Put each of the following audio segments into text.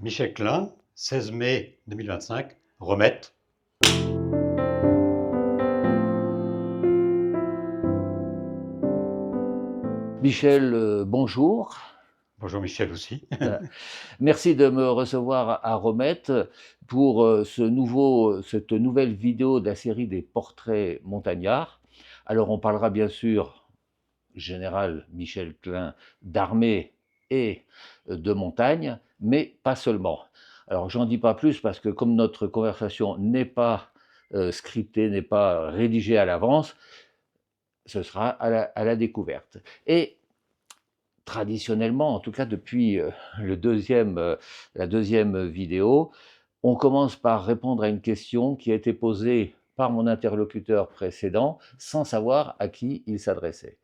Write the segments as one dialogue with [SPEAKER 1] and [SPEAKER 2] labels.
[SPEAKER 1] Michel Klein, 16 mai 2025, Remette.
[SPEAKER 2] Michel, bonjour.
[SPEAKER 1] Bonjour Michel aussi.
[SPEAKER 2] Merci de me recevoir à Romette pour cette nouvelle vidéo de la série des portraits montagnards. Alors, on parlera bien sûr, général Michel Klein, d'armée et de montagne, mais pas seulement. Alors, j'en dis pas plus parce que comme notre conversation n'est pas scriptée, n'est pas rédigée à l'avance, ce sera à la découverte. Et traditionnellement, en tout cas depuis la deuxième vidéo, on commence par répondre à une question qui a été posée par mon interlocuteur précédent sans savoir à qui il s'adressait.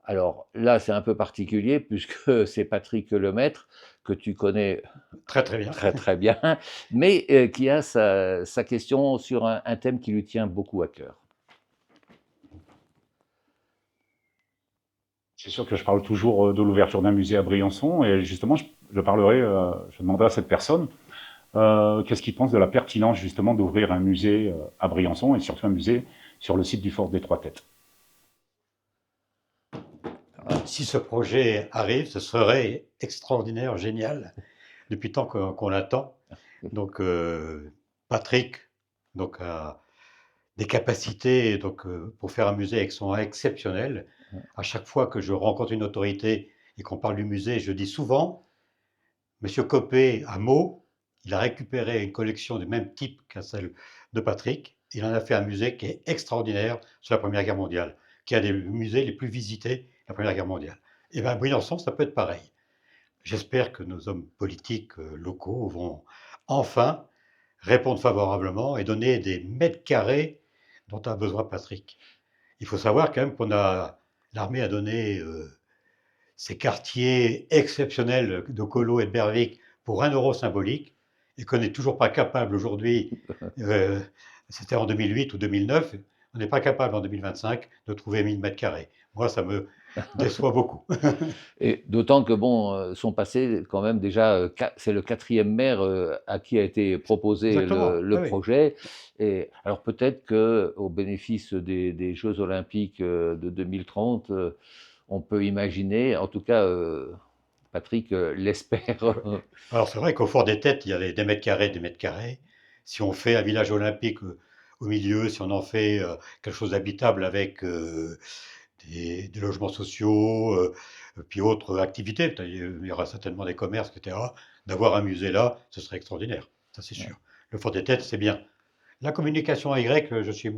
[SPEAKER 2] Alors là, c'est un peu particulier puisque c'est Patrick Lemaître, que tu connais
[SPEAKER 1] Très très bien.
[SPEAKER 2] très très bien, mais qui a sa question sur un thème qui lui tient beaucoup à cœur.
[SPEAKER 3] C'est sûr que je parle toujours de l'ouverture d'un musée à Briançon, et justement, je demanderai à cette personne qu'est-ce qu'il pense de la pertinence justement d'ouvrir un musée à Briançon, et surtout un musée sur le site du Fort des Trois Têtes.
[SPEAKER 1] Si ce projet arrive, ce serait extraordinaire, génial, depuis tant qu'on l'attend. Donc Patrick a des capacités pour faire un musée avec son exceptionnel. À chaque fois que je rencontre une autorité et qu'on parle du musée, je dis souvent, Monsieur Copé à Meaux, il a récupéré une collection du même type qu'à celle de Patrick. Il en a fait un musée qui est extraordinaire sur la Première Guerre mondiale, qui est un des musées les plus visités de la Première Guerre mondiale. Et bien, à Briançon, ça peut être pareil. J'espère que nos hommes politiques locaux vont enfin répondre favorablement et donner des mètres carrés dont a besoin Patrick. Il faut savoir quand même l'armée a donné ces quartiers exceptionnels de Colo et de Berwick pour 1 € symbolique, et qu'on n'est toujours pas capable aujourd'hui, c'était en 2008 ou 2009, on n'est pas capable en 2025 de trouver 1000 mètres carrés. Moi, ça me déçoit beaucoup.
[SPEAKER 2] Et d'autant que bon, sont passés quand même déjà, c'est le 4e maire à qui a été proposé
[SPEAKER 1] Exactement,
[SPEAKER 2] le
[SPEAKER 1] oui, oui.
[SPEAKER 2] projet. Et alors peut-être qu'au bénéfice des Jeux Olympiques de 2030, on peut imaginer, en tout cas, Patrick l'espère.
[SPEAKER 1] Alors c'est vrai qu'au Fort des Têtes, il y a des mètres carrés, des mètres carrés. Si on fait un village olympique au milieu, si on en fait quelque chose d'habitable avec des logements sociaux, puis autres activités, il y aura certainement des commerces, etc. D'avoir un musée là, ce serait extraordinaire, ça c'est sûr. Le Fort des Têtes, c'est bien. La communication à Y, je suis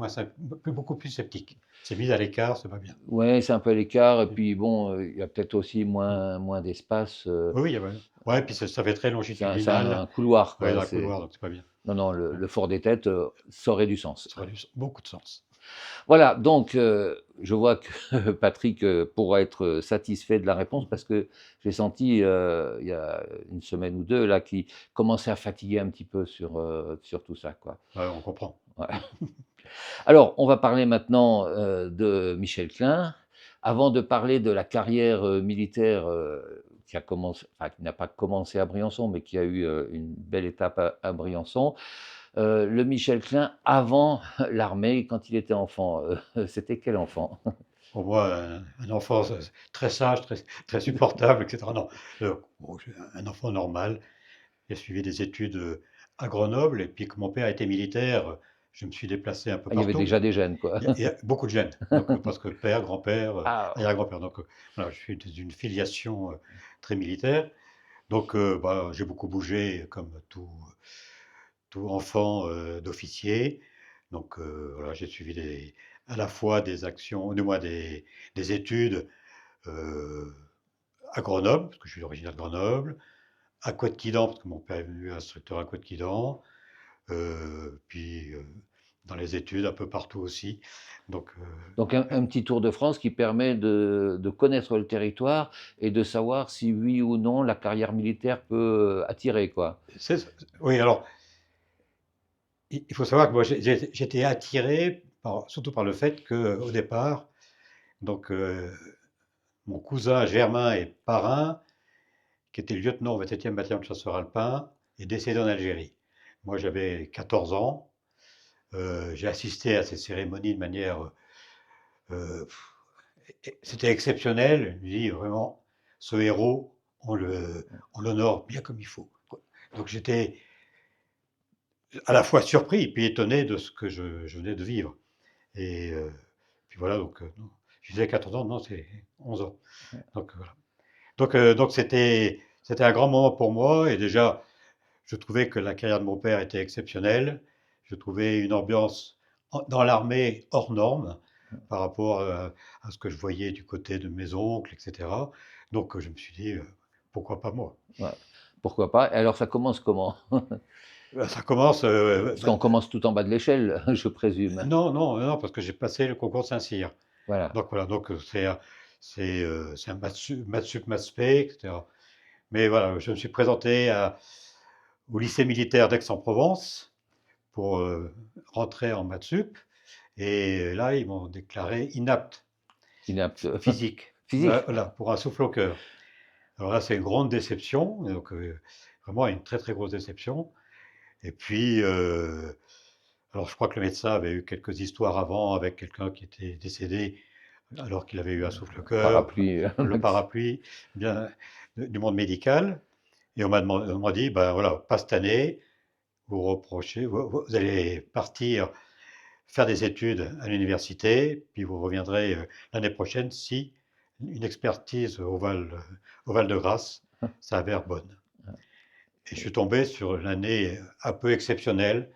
[SPEAKER 1] beaucoup plus sceptique. C'est mis à l'écart, c'est pas bien.
[SPEAKER 2] Ouais, c'est un peu à l'écart. Et puis bon, il y a peut-être aussi moins d'espace.
[SPEAKER 1] Oui, oui, ouais, puis ça fait très
[SPEAKER 2] C'est un
[SPEAKER 1] longitudinal,
[SPEAKER 2] couloir,
[SPEAKER 1] ouais,
[SPEAKER 2] quoi.
[SPEAKER 1] dans un couloir, donc c'est pas bien.
[SPEAKER 2] Non,
[SPEAKER 1] Ouais,
[SPEAKER 2] le Fort des Têtes, ça aurait du sens.
[SPEAKER 1] ça aurait beaucoup de sens.
[SPEAKER 2] Voilà, donc je vois que Patrick pourra être satisfait de la réponse parce que j'ai senti il y a une semaine ou deux là qu'il commençait à fatiguer un petit peu sur tout ça, quoi.
[SPEAKER 1] Ouais, on comprend.
[SPEAKER 2] Ouais. Alors, on va parler maintenant de Michel Klein. Avant de parler de la carrière militaire qui n'a pas commencé à Briançon, mais qui a eu une belle étape à Briançon, le Michel Klein avant l'armée, quand il était enfant, c'était quel enfant?
[SPEAKER 1] Pour moi, un enfant très sage, très supportable, etc. Non, bon, un enfant normal. J'ai suivi des études à Grenoble, et puis comme mon père était militaire, je me suis déplacé un peu
[SPEAKER 2] Ah, il y avait
[SPEAKER 1] partout.
[SPEAKER 2] déjà des gènes, quoi.
[SPEAKER 1] Il y a beaucoup de gènes, donc, parce que père, grand-père,
[SPEAKER 2] Ah,
[SPEAKER 1] arrière-grand-père. Donc voilà, je suis d'une filiation très militaire. Donc j'ai beaucoup bougé comme tout enfant d'officier. Donc voilà, j'ai suivi à la fois des actions, du moins des études euh, à Grenoble, parce que je suis originaire de Grenoble, à Couët-Quidan, parce que mon père est venu instructeur à Couët-Quidan, puis dans les études un peu partout aussi. Donc
[SPEAKER 2] donc un petit tour de France qui permet de connaître le territoire et de savoir si oui ou non la carrière militaire peut attirer, quoi.
[SPEAKER 1] oui, alors il faut savoir que moi j'étais attiré surtout par le fait qu'au départ, donc mon cousin Germain est parrain, qui était lieutenant au 27e bataillon de chasseurs alpins, est décédé en Algérie. Moi, j'avais 14 ans. J'ai assisté à ces cérémonies de manière. euh, C'était exceptionnel. Je dis vraiment, ce héros, on l'honore bien comme il faut, quoi. Donc j'étais à la fois surpris et puis étonné de ce que je venais de vivre. Et puis voilà, donc non, je disais 14 ans, non, c'est 11 ans. Donc voilà. Donc c'était un grand moment pour moi. Et déjà, je trouvais que la carrière de mon père était exceptionnelle. Je trouvais une ambiance dans l'armée hors norme par rapport à ce que je voyais du côté de mes oncles, etc. Donc je me suis dit, pourquoi pas moi?
[SPEAKER 2] Ouais. Pourquoi pas? Et alors ça commence comment?
[SPEAKER 1] Ça commence.
[SPEAKER 2] Parce qu'on commence tout en bas de l'échelle, je présume.
[SPEAKER 1] Non, non, non, parce que j'ai passé le concours de Saint-Cyr.
[SPEAKER 2] Voilà.
[SPEAKER 1] Donc voilà, donc c'est un maths sup, maths spé, etc. Mais voilà, je me suis présenté au lycée militaire d'Aix-en-Provence pour rentrer en maths sup. Et là, ils m'ont déclaré inapte
[SPEAKER 2] Inapte.
[SPEAKER 1] physique,
[SPEAKER 2] Physique.
[SPEAKER 1] voilà, pour un souffle au cœur. Alors là, c'est une grande déception, donc vraiment une très très grosse déception. Et puis, alors je crois que le médecin avait eu quelques histoires avant avec quelqu'un qui était décédé alors qu'il avait eu un souffle au cœur,
[SPEAKER 2] Parapluie.
[SPEAKER 1] le parapluie bien, du monde médical. Et on m'a dit, ben voilà, pas cette année, vous allez partir faire des études à l'université, puis vous reviendrez l'année prochaine si une expertise au Val-de-Grâce s'avère bonne. Et je suis tombé sur l'année un peu exceptionnelle,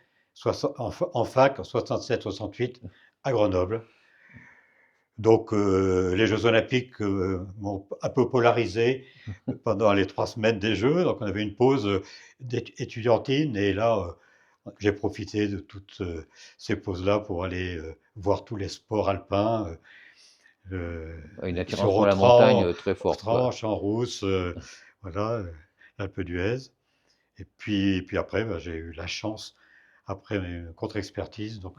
[SPEAKER 1] en fac, en 67-68, à Grenoble. Donc les Jeux Olympiques m'ont un peu polarisé pendant les 3 semaines des Jeux. Donc on avait une pause étudiantine et là, j'ai profité de toutes ces pauses-là pour aller voir tous les sports alpins,
[SPEAKER 2] Une
[SPEAKER 1] sur
[SPEAKER 2] attirance pour la montagne très forte, quoi.
[SPEAKER 1] Autran, Champs-Rousse, voilà, l'Alpe d'Huez. Et puis après, bah, j'ai eu la chance, après une contre-expertise, donc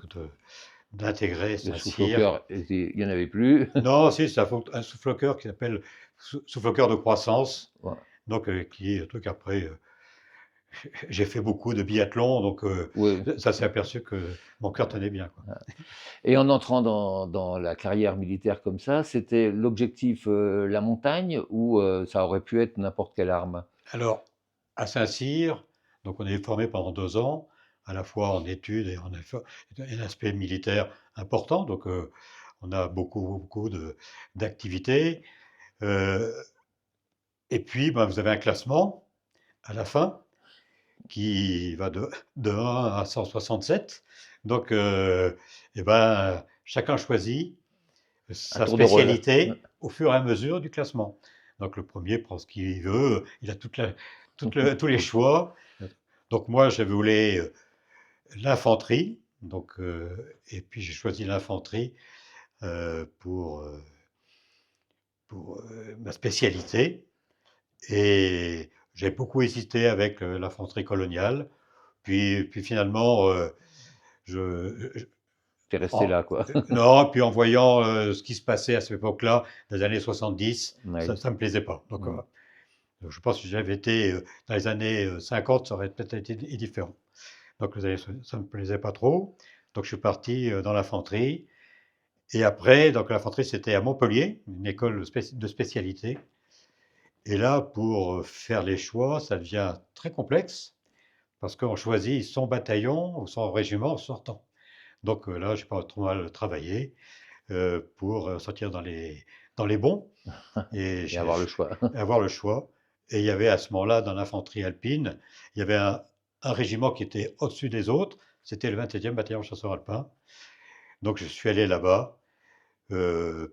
[SPEAKER 1] d'intégrer
[SPEAKER 2] Le souffle au
[SPEAKER 1] Saint-Cyr.
[SPEAKER 2] cœur, il n'y en avait plus.
[SPEAKER 1] Non, si, c'est un souffle-cœur qui s'appelle souffle-cœur de croissance.
[SPEAKER 2] Ouais.
[SPEAKER 1] Donc, qui est un truc après. J'ai fait beaucoup de biathlon, donc
[SPEAKER 2] Oui.
[SPEAKER 1] ça s'est aperçu que mon cœur tenait bien, quoi.
[SPEAKER 2] Et en entrant dans la carrière militaire comme ça, c'était l'objectif la montagne ou ça aurait pu être n'importe quelle arme?
[SPEAKER 1] Alors, à Saint-Cyr, donc on est formé pendant 2 ans, à la fois en études et un aspect militaire important. Donc, on a beaucoup d'activités. Euh, et puis, ben, vous avez un classement à la fin qui va de 1 à 167. Donc, eh ben, chacun choisit
[SPEAKER 2] Un
[SPEAKER 1] sa
[SPEAKER 2] tour de rôle.
[SPEAKER 1] spécialité au fur et à mesure du classement. Donc, le premier prend ce qu'il veut, il a tous les choix. Donc, moi, je voulais l'infanterie. Donc, et puis, j'ai choisi l'infanterie pour, ma spécialité. Et j'ai beaucoup hésité avec l'infanterie coloniale. Puis finalement, je,
[SPEAKER 2] Tu resté
[SPEAKER 1] en-
[SPEAKER 2] là, quoi.
[SPEAKER 1] non, puis en voyant ce qui se passait à cette époque-là, dans les années 70,
[SPEAKER 2] Ouais.
[SPEAKER 1] ça me plaisait pas. Donc,
[SPEAKER 2] Mm.
[SPEAKER 1] je pense que si j'avais été dans les années 50, ça aurait peut-être été différent. Donc, ça me plaisait pas trop. Donc, je suis parti dans l'infanterie. Et après, donc l'infanterie, c'était à Montpellier, une école de spécialité. Et là, pour faire les choix, ça devient très complexe parce qu'on choisit son bataillon ou son régiment en sortant. Donc là, j'ai pas trop mal travaillé pour sortir dans les bons et
[SPEAKER 2] Et avoir le choix.
[SPEAKER 1] avoir le choix. Et il y avait à ce moment-là, dans l'infanterie alpine, il y avait un régiment qui était au-dessus des autres, c'était le 21e bataillon chasseur alpin. Donc je suis allé là-bas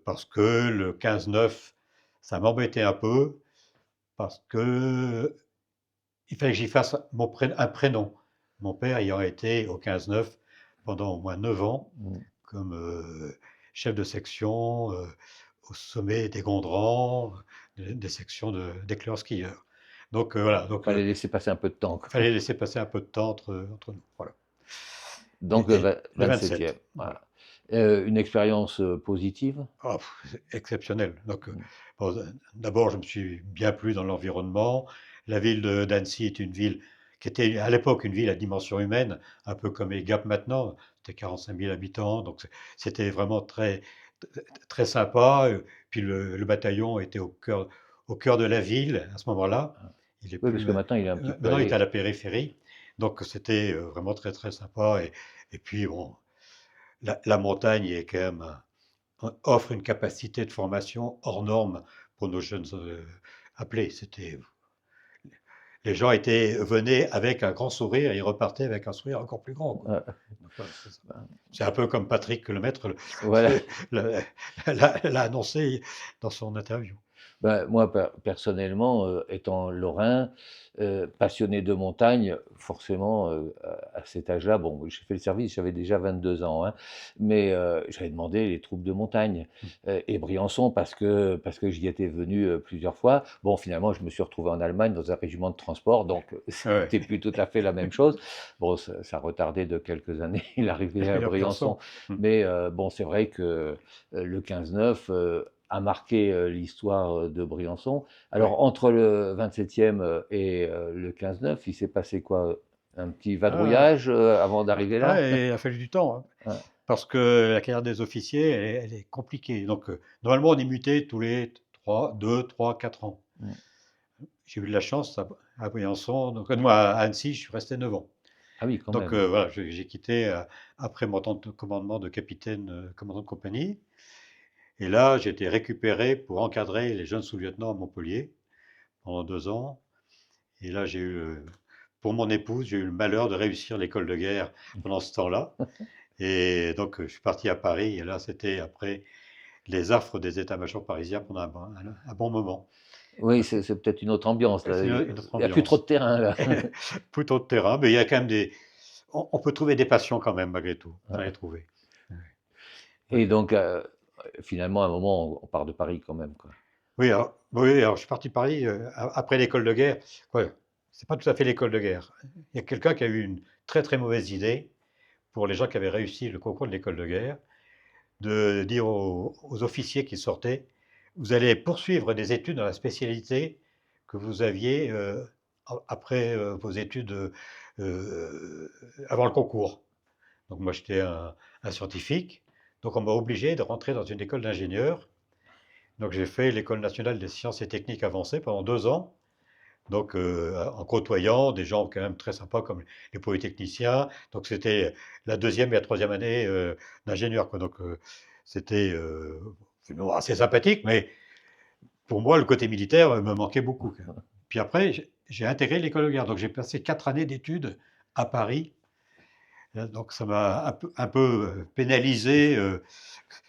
[SPEAKER 1] parce que le 15-9, ça m'embêtait un peu parce que il fallait que j'y fasse un prénom. Mon père ayant été au 15-9 pendant au moins 9 ans
[SPEAKER 2] Mm.
[SPEAKER 1] comme chef de section au sommet des Gondrans, des sections des clubs skieurs. Donc voilà, donc
[SPEAKER 2] Fallait laisser passer un peu de temps,
[SPEAKER 1] il
[SPEAKER 2] quoi.
[SPEAKER 1] fallait laisser passer un peu de temps entre nous. Voilà.
[SPEAKER 2] Donc
[SPEAKER 1] Et le
[SPEAKER 2] 27e.
[SPEAKER 1] 27.
[SPEAKER 2] Voilà.
[SPEAKER 1] Voilà.
[SPEAKER 2] Une expérience positive?
[SPEAKER 1] Oh, c'est exceptionnel. Donc,
[SPEAKER 2] Mm.
[SPEAKER 1] bon, d'abord, je me suis bien plu dans l'environnement. La ville d'Annecy est une ville qui était à l'époque une ville à dimension humaine, un peu comme les Gap maintenant. C'était 45 000 habitants, donc c'était vraiment très sympa. Puis le bataillon était au cœur de la ville à ce moment-là. Il est
[SPEAKER 2] Oui, parce
[SPEAKER 1] plus,
[SPEAKER 2] que maintenant, il est un petit peu
[SPEAKER 1] maintenant, il est à
[SPEAKER 2] allé.
[SPEAKER 1] la périphérie. Donc c'était vraiment très très sympa. Et puis bon, la montagne est quand même offre une capacité de formation hors norme pour nos jeunes appelés. Les gens venaient avec un grand sourire et ils repartaient avec un sourire encore plus grand, quoi.
[SPEAKER 2] euh,
[SPEAKER 1] Donc, voilà, c'est un peu comme Patrick Lemaître
[SPEAKER 2] voilà.
[SPEAKER 1] l'a l'a annoncé dans son interview.
[SPEAKER 2] Ben, moi, personnellement, étant lorrain, passionné de montagne, forcément, à cet âge-là, bon, j'ai fait le service, j'avais déjà 22 ans, hein, mais j'avais demandé les troupes de montagne et Briançon parce que j'y étais venu plusieurs fois. Bon, finalement, je me suis retrouvé en Allemagne dans un régiment de transport, donc
[SPEAKER 1] Ouais.
[SPEAKER 2] c'était plus tout à fait la même chose. Bon, ça retardait de quelques années l'arrivée à
[SPEAKER 1] Et
[SPEAKER 2] Briançon,
[SPEAKER 1] Briançon. Mm.
[SPEAKER 2] mais bon, c'est vrai que le 15-9 a marqué l'histoire de Briançon. Alors,
[SPEAKER 1] Ouais.
[SPEAKER 2] entre le 27e et le 15-9, il s'est passé quoi? Un petit
[SPEAKER 1] Ah,
[SPEAKER 2] vadrouillage avant d'arriver là?
[SPEAKER 1] ouais, il a fallu du temps, hein,
[SPEAKER 2] Ouais.
[SPEAKER 1] parce que la carrière des officiers, elle est compliquée. Donc, normalement, on est muté tous les 2, 3, 4 ans.
[SPEAKER 2] Mm.
[SPEAKER 1] J'ai eu de la chance à Briançon. Donc, moi, à Annecy, je suis resté 9 ans.
[SPEAKER 2] Ah oui, quand
[SPEAKER 1] Donc,
[SPEAKER 2] même.
[SPEAKER 1] voilà, j'ai quitté après mon temps de commandement de capitaine, commandant de compagnie. Et là, j'ai été récupéré pour encadrer les jeunes sous-lieutenants à Montpellier pendant 2 ans. Et là, pour mon épouse, j'ai eu le malheur de réussir l'école de guerre pendant ce temps-là. Et donc, je suis parti à Paris. Et là, c'était après les affres des états-majors parisiens pendant un bon moment.
[SPEAKER 2] Oui,
[SPEAKER 1] Parce que
[SPEAKER 2] c'est peut-être une autre ambiance là.
[SPEAKER 1] c'est
[SPEAKER 2] Il
[SPEAKER 1] une autre
[SPEAKER 2] n'y a plus trop de
[SPEAKER 1] ambiance.
[SPEAKER 2] terrain là.
[SPEAKER 1] Plutôt de terrain, mais il y a quand même on peut trouver des passions quand même, malgré tout. J'en ai
[SPEAKER 2] Ouais.
[SPEAKER 1] trouvé. Ouais.
[SPEAKER 2] Et
[SPEAKER 1] Ouais.
[SPEAKER 2] donc, finalement, à un moment, on part de Paris quand même, quoi.
[SPEAKER 1] Oui, alors je suis parti de Paris après l'école de guerre. Ouais, c'est pas tout à fait l'école de guerre. Il y a quelqu'un qui a eu une très très mauvaise idée pour les gens qui avaient réussi le concours de l'école de guerre, de dire aux officiers qui sortaient, vous allez poursuivre des études dans la spécialité que vous aviez après vos études avant le concours. Donc moi j'étais un scientifique, donc on m'a obligé de rentrer dans une école d'ingénieur. Donc j'ai fait l'École nationale des sciences et techniques avancées pendant 2 ans, donc en côtoyant des gens quand même très sympas comme les polytechniciens. Donc c'était la deuxième et la troisième année d'ingénieur, quoi. Donc c'était finalement assez sympathique, mais pour moi le côté militaire me manquait beaucoup, quand même. Puis après j'ai intégré l'école de guerre, donc j'ai passé 4 années d'études à Paris. Donc ça m'a un peu pénalisé.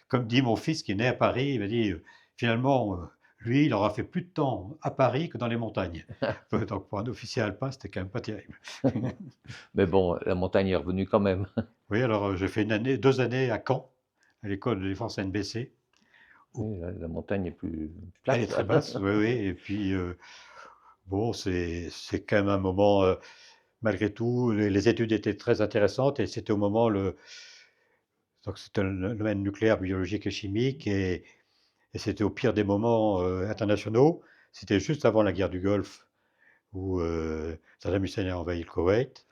[SPEAKER 1] Comme dit mon fils qui est né à Paris, il m'a dit finalement, lui, il aura fait plus de temps à Paris que dans les montagnes. Donc pour un officier alpin, c'était quand même pas terrible.
[SPEAKER 2] Mais bon, la montagne est revenue quand même.
[SPEAKER 1] Oui, alors j'ai fait 2 années à Caen, à l'école de défense NBC. Où
[SPEAKER 2] Oui, la montagne est plus
[SPEAKER 1] elle est
[SPEAKER 2] plate.
[SPEAKER 1] très basse, oui, oui. Et puis bon, c'est quand même un moment, malgré tout, les études étaient très intéressantes et c'était au moment donc c'était le domaine nucléaire, biologique et chimique et c'était au pire des moments internationaux. C'était juste avant la guerre du Golfe où Saddam Hussein a envahi le Koweït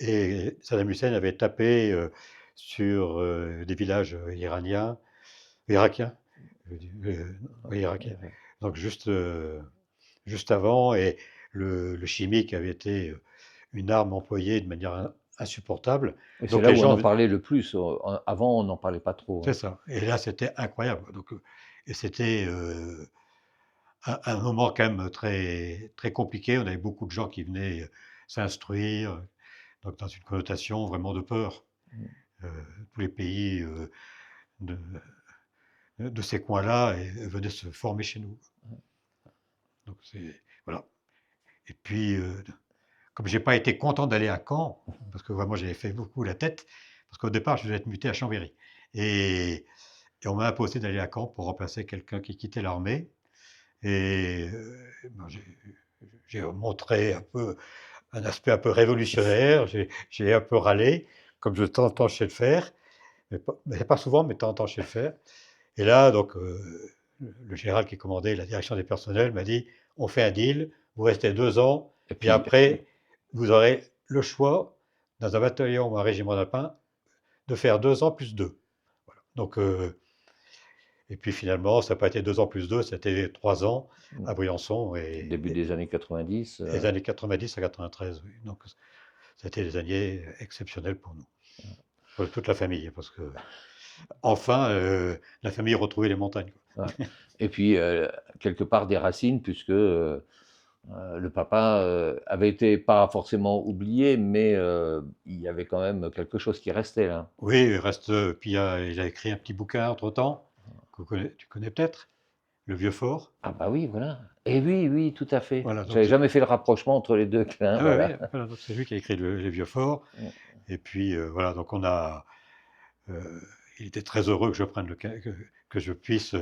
[SPEAKER 1] et Saddam Hussein avait tapé sur des villages irakiens, oui, irakiens. Donc juste avant, et le chimique avait été une arme employée de manière insupportable.
[SPEAKER 2] Et c'est
[SPEAKER 1] Donc
[SPEAKER 2] là
[SPEAKER 1] les
[SPEAKER 2] où on
[SPEAKER 1] gens,
[SPEAKER 2] en parlait le plus. Avant, on n'en parlait pas trop,
[SPEAKER 1] c'est
[SPEAKER 2] hein.
[SPEAKER 1] ça. Et là, c'était incroyable. Donc, et c'était un moment quand même très, très compliqué. On avait beaucoup de gens qui venaient s'instruire, donc dans une connotation vraiment de peur.
[SPEAKER 2] Mm.
[SPEAKER 1] Tous les pays de, de ces coins-là venaient se former chez nous. Donc voilà. Et puis, comme j'ai pas été content d'aller à Caen, parce que vraiment j'avais fait beaucoup la tête, parce qu'au départ je devais être muté à Chambéry. Et, et on m'a imposé d'aller à Caen pour remplacer quelqu'un qui quittait l'armée. Et ben, j'ai montré un aspect un peu révolutionnaire, j'ai un peu râlé, comme je de temps en temps je sais le faire, mais pas souvent, mais de temps en temps je sais le faire. Et là, donc, le général qui commandait la direction des personnels m'a dit, on fait un deal, vous restez 2 ans,
[SPEAKER 2] Et
[SPEAKER 1] et
[SPEAKER 2] puis,
[SPEAKER 1] après, vous aurez le choix, dans un bataillon ou un régiment alpin, de faire 2 ans plus 2. Voilà. Donc, et puis finalement, ça n'a pas été 2 ans plus 2, c'était 3 ans à Briançon
[SPEAKER 2] Début des années 90.
[SPEAKER 1] les années 90 à 93. Oui. Donc, c'était des années exceptionnelles pour nous, pour toute la famille, parce que enfin, la famille retrouvait les montagnes. Quoi.
[SPEAKER 2] Ouais. Et puis, quelque part des racines, puisque le papa avait été pas forcément oublié, mais il y avait quand même quelque chose qui restait là.
[SPEAKER 1] Oui, il reste. Puis il a écrit un petit bouquin entre-temps, tu connais peut-être, Le Vieux Fort.
[SPEAKER 2] Ah bah oui, voilà. Et oui, oui, tout à fait.
[SPEAKER 1] Voilà, donc
[SPEAKER 2] J'avais jamais fait le rapprochement entre les deux, Klein,
[SPEAKER 1] ah ouais,
[SPEAKER 2] voilà.
[SPEAKER 1] ouais, voilà, donc c'est lui qui a écrit Les Vieux Forts. Et puis voilà, donc il était très heureux que je prenne que je puisse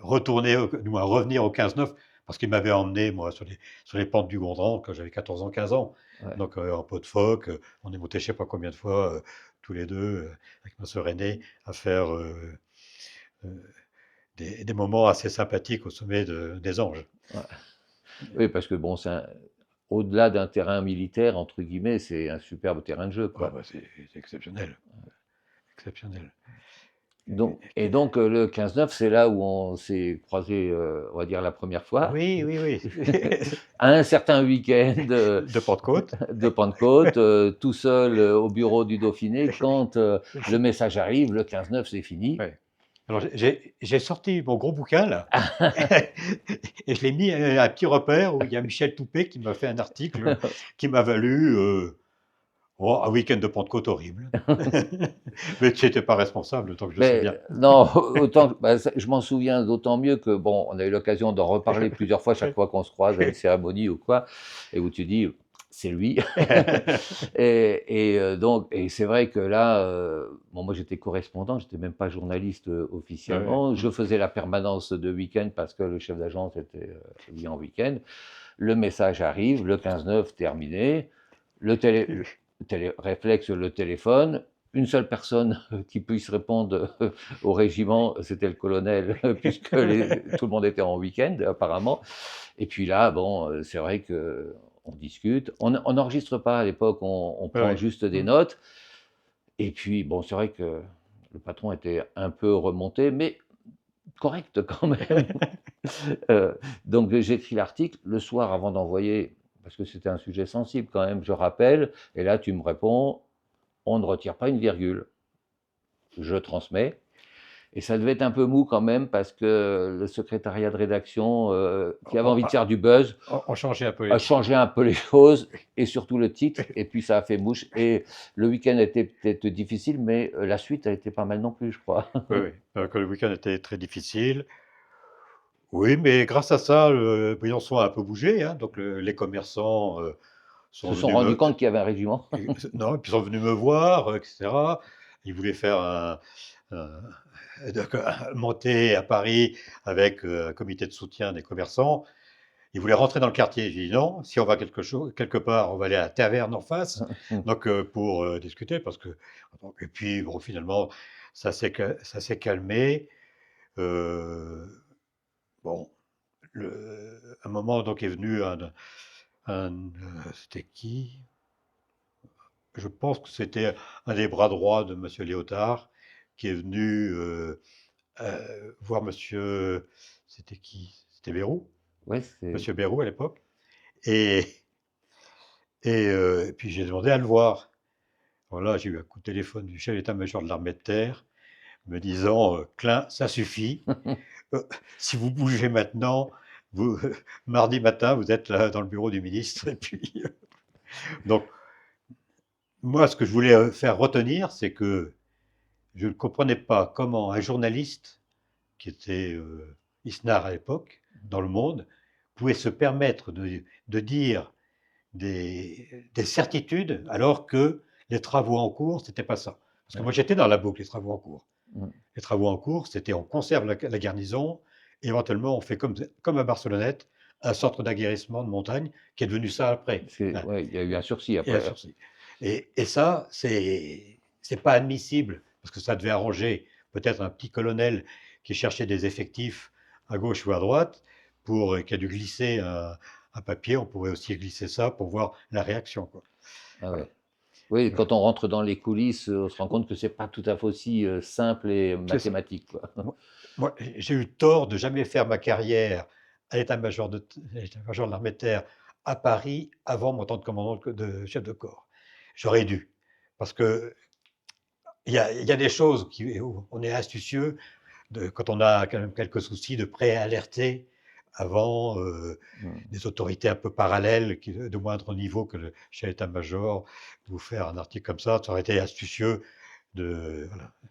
[SPEAKER 1] retourner, du moins revenir au 15-9, parce qu'il m'avait emmené, moi, sur les pentes du Gondran quand j'avais 14 ans, 15 ans.
[SPEAKER 2] Ouais.
[SPEAKER 1] Donc en pot de phoque, on est monté je sais pas combien de fois, tous les deux, avec ma sœur aînée, à faire des moments assez sympathiques au sommet des Anges.
[SPEAKER 2] Ouais. Oui, parce que bon, au-delà d'un terrain militaire, entre guillemets, c'est un superbe terrain de jeu,
[SPEAKER 1] Ouais,
[SPEAKER 2] quoi.
[SPEAKER 1] bah, c'est exceptionnel. Exceptionnel.
[SPEAKER 2] Donc, le 15-9, c'est là où on s'est croisés, on va dire, la première fois,
[SPEAKER 1] Oui, oui, oui.
[SPEAKER 2] à un certain week-end
[SPEAKER 1] De Pentecôte.
[SPEAKER 2] de Pentecôte, tout seul au bureau du Dauphiné, quand le message arrive, le 15-9, c'est fini.
[SPEAKER 1] Ouais. Alors j'ai sorti mon gros bouquin là et je l'ai mis à un petit repère où il y a Michel Toupet qui m'a fait un article qui m'a valu un week-end de Pentecôte horrible. Mais tu n'étais pas responsable, tant que je sais bien.
[SPEAKER 2] Non, autant, je m'en souviens d'autant mieux que, bon, on a eu l'occasion d'en reparler plusieurs fois, chaque fois qu'on se croise à une cérémonie ou quoi, et où tu dis, c'est lui. Donc, c'est vrai que là, bon, moi j'étais correspondant, j'étais même pas journaliste officiellement.
[SPEAKER 1] Ouais.
[SPEAKER 2] Je faisais la permanence de week-end parce que le chef d'agence était lui en week-end. Le message arrive, le 15-9 terminé, réflexe, le téléphone. Une seule personne qui puisse répondre au régiment, c'était le colonel, puisque tout le monde était en week-end apparemment. Et puis là, bon, c'est vrai que on discute. On n'enregistre pas à l'époque, on prend
[SPEAKER 1] Ouais.
[SPEAKER 2] juste des notes. Et puis, bon, c'est vrai que le patron était un peu remonté, mais correct quand même. Donc, j'écris l'article le soir avant d'envoyer, parce que c'était un sujet sensible quand même, je rappelle. Et là, tu me réponds, on ne retire pas une virgule. Je transmets. Et ça devait être un peu mou quand même, parce que le secrétariat de rédaction, qui avait envie de faire du buzz,
[SPEAKER 1] On changeait un peu
[SPEAKER 2] a changé un peu les choses, et surtout le titre, et puis ça a fait mouche. Et le week-end a été peut-être difficile, mais la suite a été pas mal non plus, je crois.
[SPEAKER 1] Oui, oui. Alors que le week-end était très difficile. Oui, mais grâce à ça, Briançon a un peu bougé. Hein. Donc les commerçants sont
[SPEAKER 2] Se sont
[SPEAKER 1] venus
[SPEAKER 2] rendus compte qu'il y avait un régiment.
[SPEAKER 1] non, et puis ils sont venus me voir, etc. Ils voulaient faire monter à Paris avec un comité de soutien des commerçants. Ils voulaient rentrer dans le quartier. J'ai dit non, si on va quelque part, on va aller à la taverne en face, donc pour discuter, parce que et puis bon, finalement, ça s'est calmé. Bon, un moment donc est venu c'était qui? Je pense que c'était un des bras droits de Monsieur Léotard qui est venu voir Monsieur, c'était qui? C'était Bérou,
[SPEAKER 2] Ouais,
[SPEAKER 1] Monsieur Bérou à l'époque. Et, et puis j'ai demandé à le voir. Voilà, j'ai eu un coup de téléphone du chef d'état-major de l'armée de terre me disant Klein, ça suffit. Si vous bougez maintenant, mardi matin, vous êtes là dans le bureau du ministre. Et puis, donc, moi, ce que je voulais faire retenir, c'est que je ne comprenais pas comment un journaliste, qui était Isnard à l'époque, dans Le Monde, pouvait se permettre de dire des certitudes alors que les travaux en cours, c'était pas ça. Parce que moi, j'étais dans la boucle, les travaux en cours. Les travaux en cours, c'était on conserve la garnison, et éventuellement on fait comme à Barcelonnette, un centre d'aguerrissement de montagne, qui est devenu ça après.
[SPEAKER 2] Ouais, il y a eu un sursis
[SPEAKER 1] Et,
[SPEAKER 2] après.
[SPEAKER 1] et ça, c'est pas admissible, parce que ça devait arranger peut-être un petit colonel qui cherchait des effectifs à gauche ou à droite, qui a dû glisser un papier, on pouvait aussi glisser ça pour voir la réaction, quoi.
[SPEAKER 2] Ah
[SPEAKER 1] Voilà.
[SPEAKER 2] ouais. Oui, quand on rentre dans les coulisses, on se rend compte que c'est pas tout à fait aussi simple et
[SPEAKER 1] C'est ça.
[SPEAKER 2] mathématique, quoi.
[SPEAKER 1] Moi, j'ai eu tort de jamais faire ma carrière à l'état-major de l'armée de terre à Paris avant mon temps de commandant de chef de corps. J'aurais dû, parce que il y a des choses où on est astucieux, quand on a quand même quelques soucis, de pré-alerter avant
[SPEAKER 2] Mm.
[SPEAKER 1] des autorités un peu parallèles, de moindre niveau que le chef d'état-major. Vous faire un article comme ça aurait été astucieux voilà,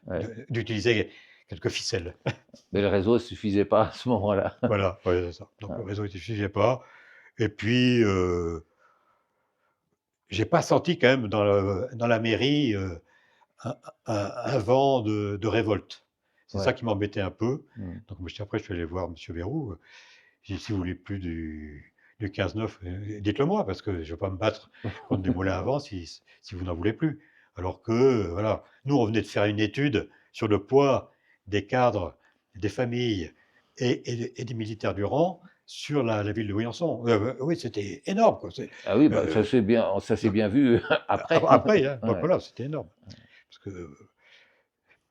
[SPEAKER 2] Ouais.
[SPEAKER 1] d'utiliser quelques ficelles.
[SPEAKER 2] Mais le réseau ne suffisait pas à ce moment-là.
[SPEAKER 1] Voilà, ouais, c'est ça. Donc
[SPEAKER 2] Ah,
[SPEAKER 1] le réseau ne suffisait pas. Et puis, j'ai pas senti quand même dans la mairie un, un vent de révolte. C'est ça
[SPEAKER 2] ouais.
[SPEAKER 1] qui m'embêtait un peu.
[SPEAKER 2] Mm.
[SPEAKER 1] Donc après, je suis allé voir M. Bérou. J'ai dit, si vous voulez plus du 15-9, dites-le moi, parce que je ne vais pas me battre contre des moulins à vent si vous n'en voulez plus. Alors que, voilà, nous, on venait de faire une étude sur le poids des cadres, des familles et des militaires du rang sur la ville de Briançon. Oui, c'était énorme, quoi.
[SPEAKER 2] Ah oui, bah,
[SPEAKER 1] Euh,
[SPEAKER 2] ça s'est bien vu après.
[SPEAKER 1] Après, hein, donc
[SPEAKER 2] Ouais.
[SPEAKER 1] voilà, c'était énorme. Parce que,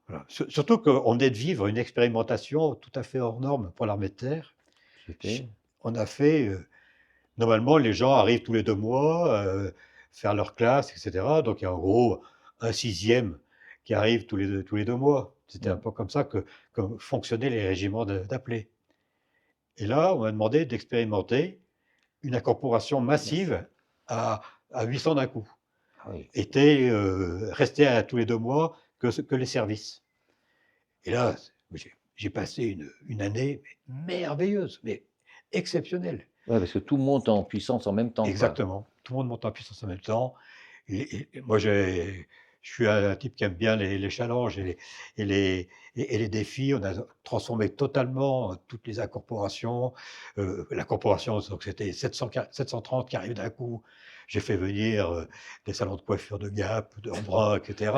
[SPEAKER 1] voilà. Surtout qu'on venait de vivre une expérimentation tout à fait hors norme pour l'armée de terre.
[SPEAKER 2] C'était.
[SPEAKER 1] On a fait, normalement, les gens arrivent tous les 2 mois, faire leur classe, et cetera. Donc il y a en gros un sixième qui arrive tous les deux mois. C'était un
[SPEAKER 2] Mm.
[SPEAKER 1] peu comme ça que fonctionnaient les régiments d'appelés. Et là, on m'a demandé d'expérimenter une incorporation massive à 800 d'un coup.
[SPEAKER 2] Ah oui.
[SPEAKER 1] Rester à tous les 2 mois que les services. Et là, j'ai passé une année merveilleuse, mais exceptionnelle.
[SPEAKER 2] Ouais, parce que tout monte en puissance en même temps, quoi.
[SPEAKER 1] Exactement. Tout le monde monte en puissance en même temps. Et moi, je suis un type qui aime bien les challenges et les, les défis. On a transformé totalement toutes les incorporations. La corporation, donc c'était 730 qui arrivent d'un coup. J'ai fait venir des salons de coiffure de Gap, de Embrun,
[SPEAKER 2] Ah oui,
[SPEAKER 1] etc.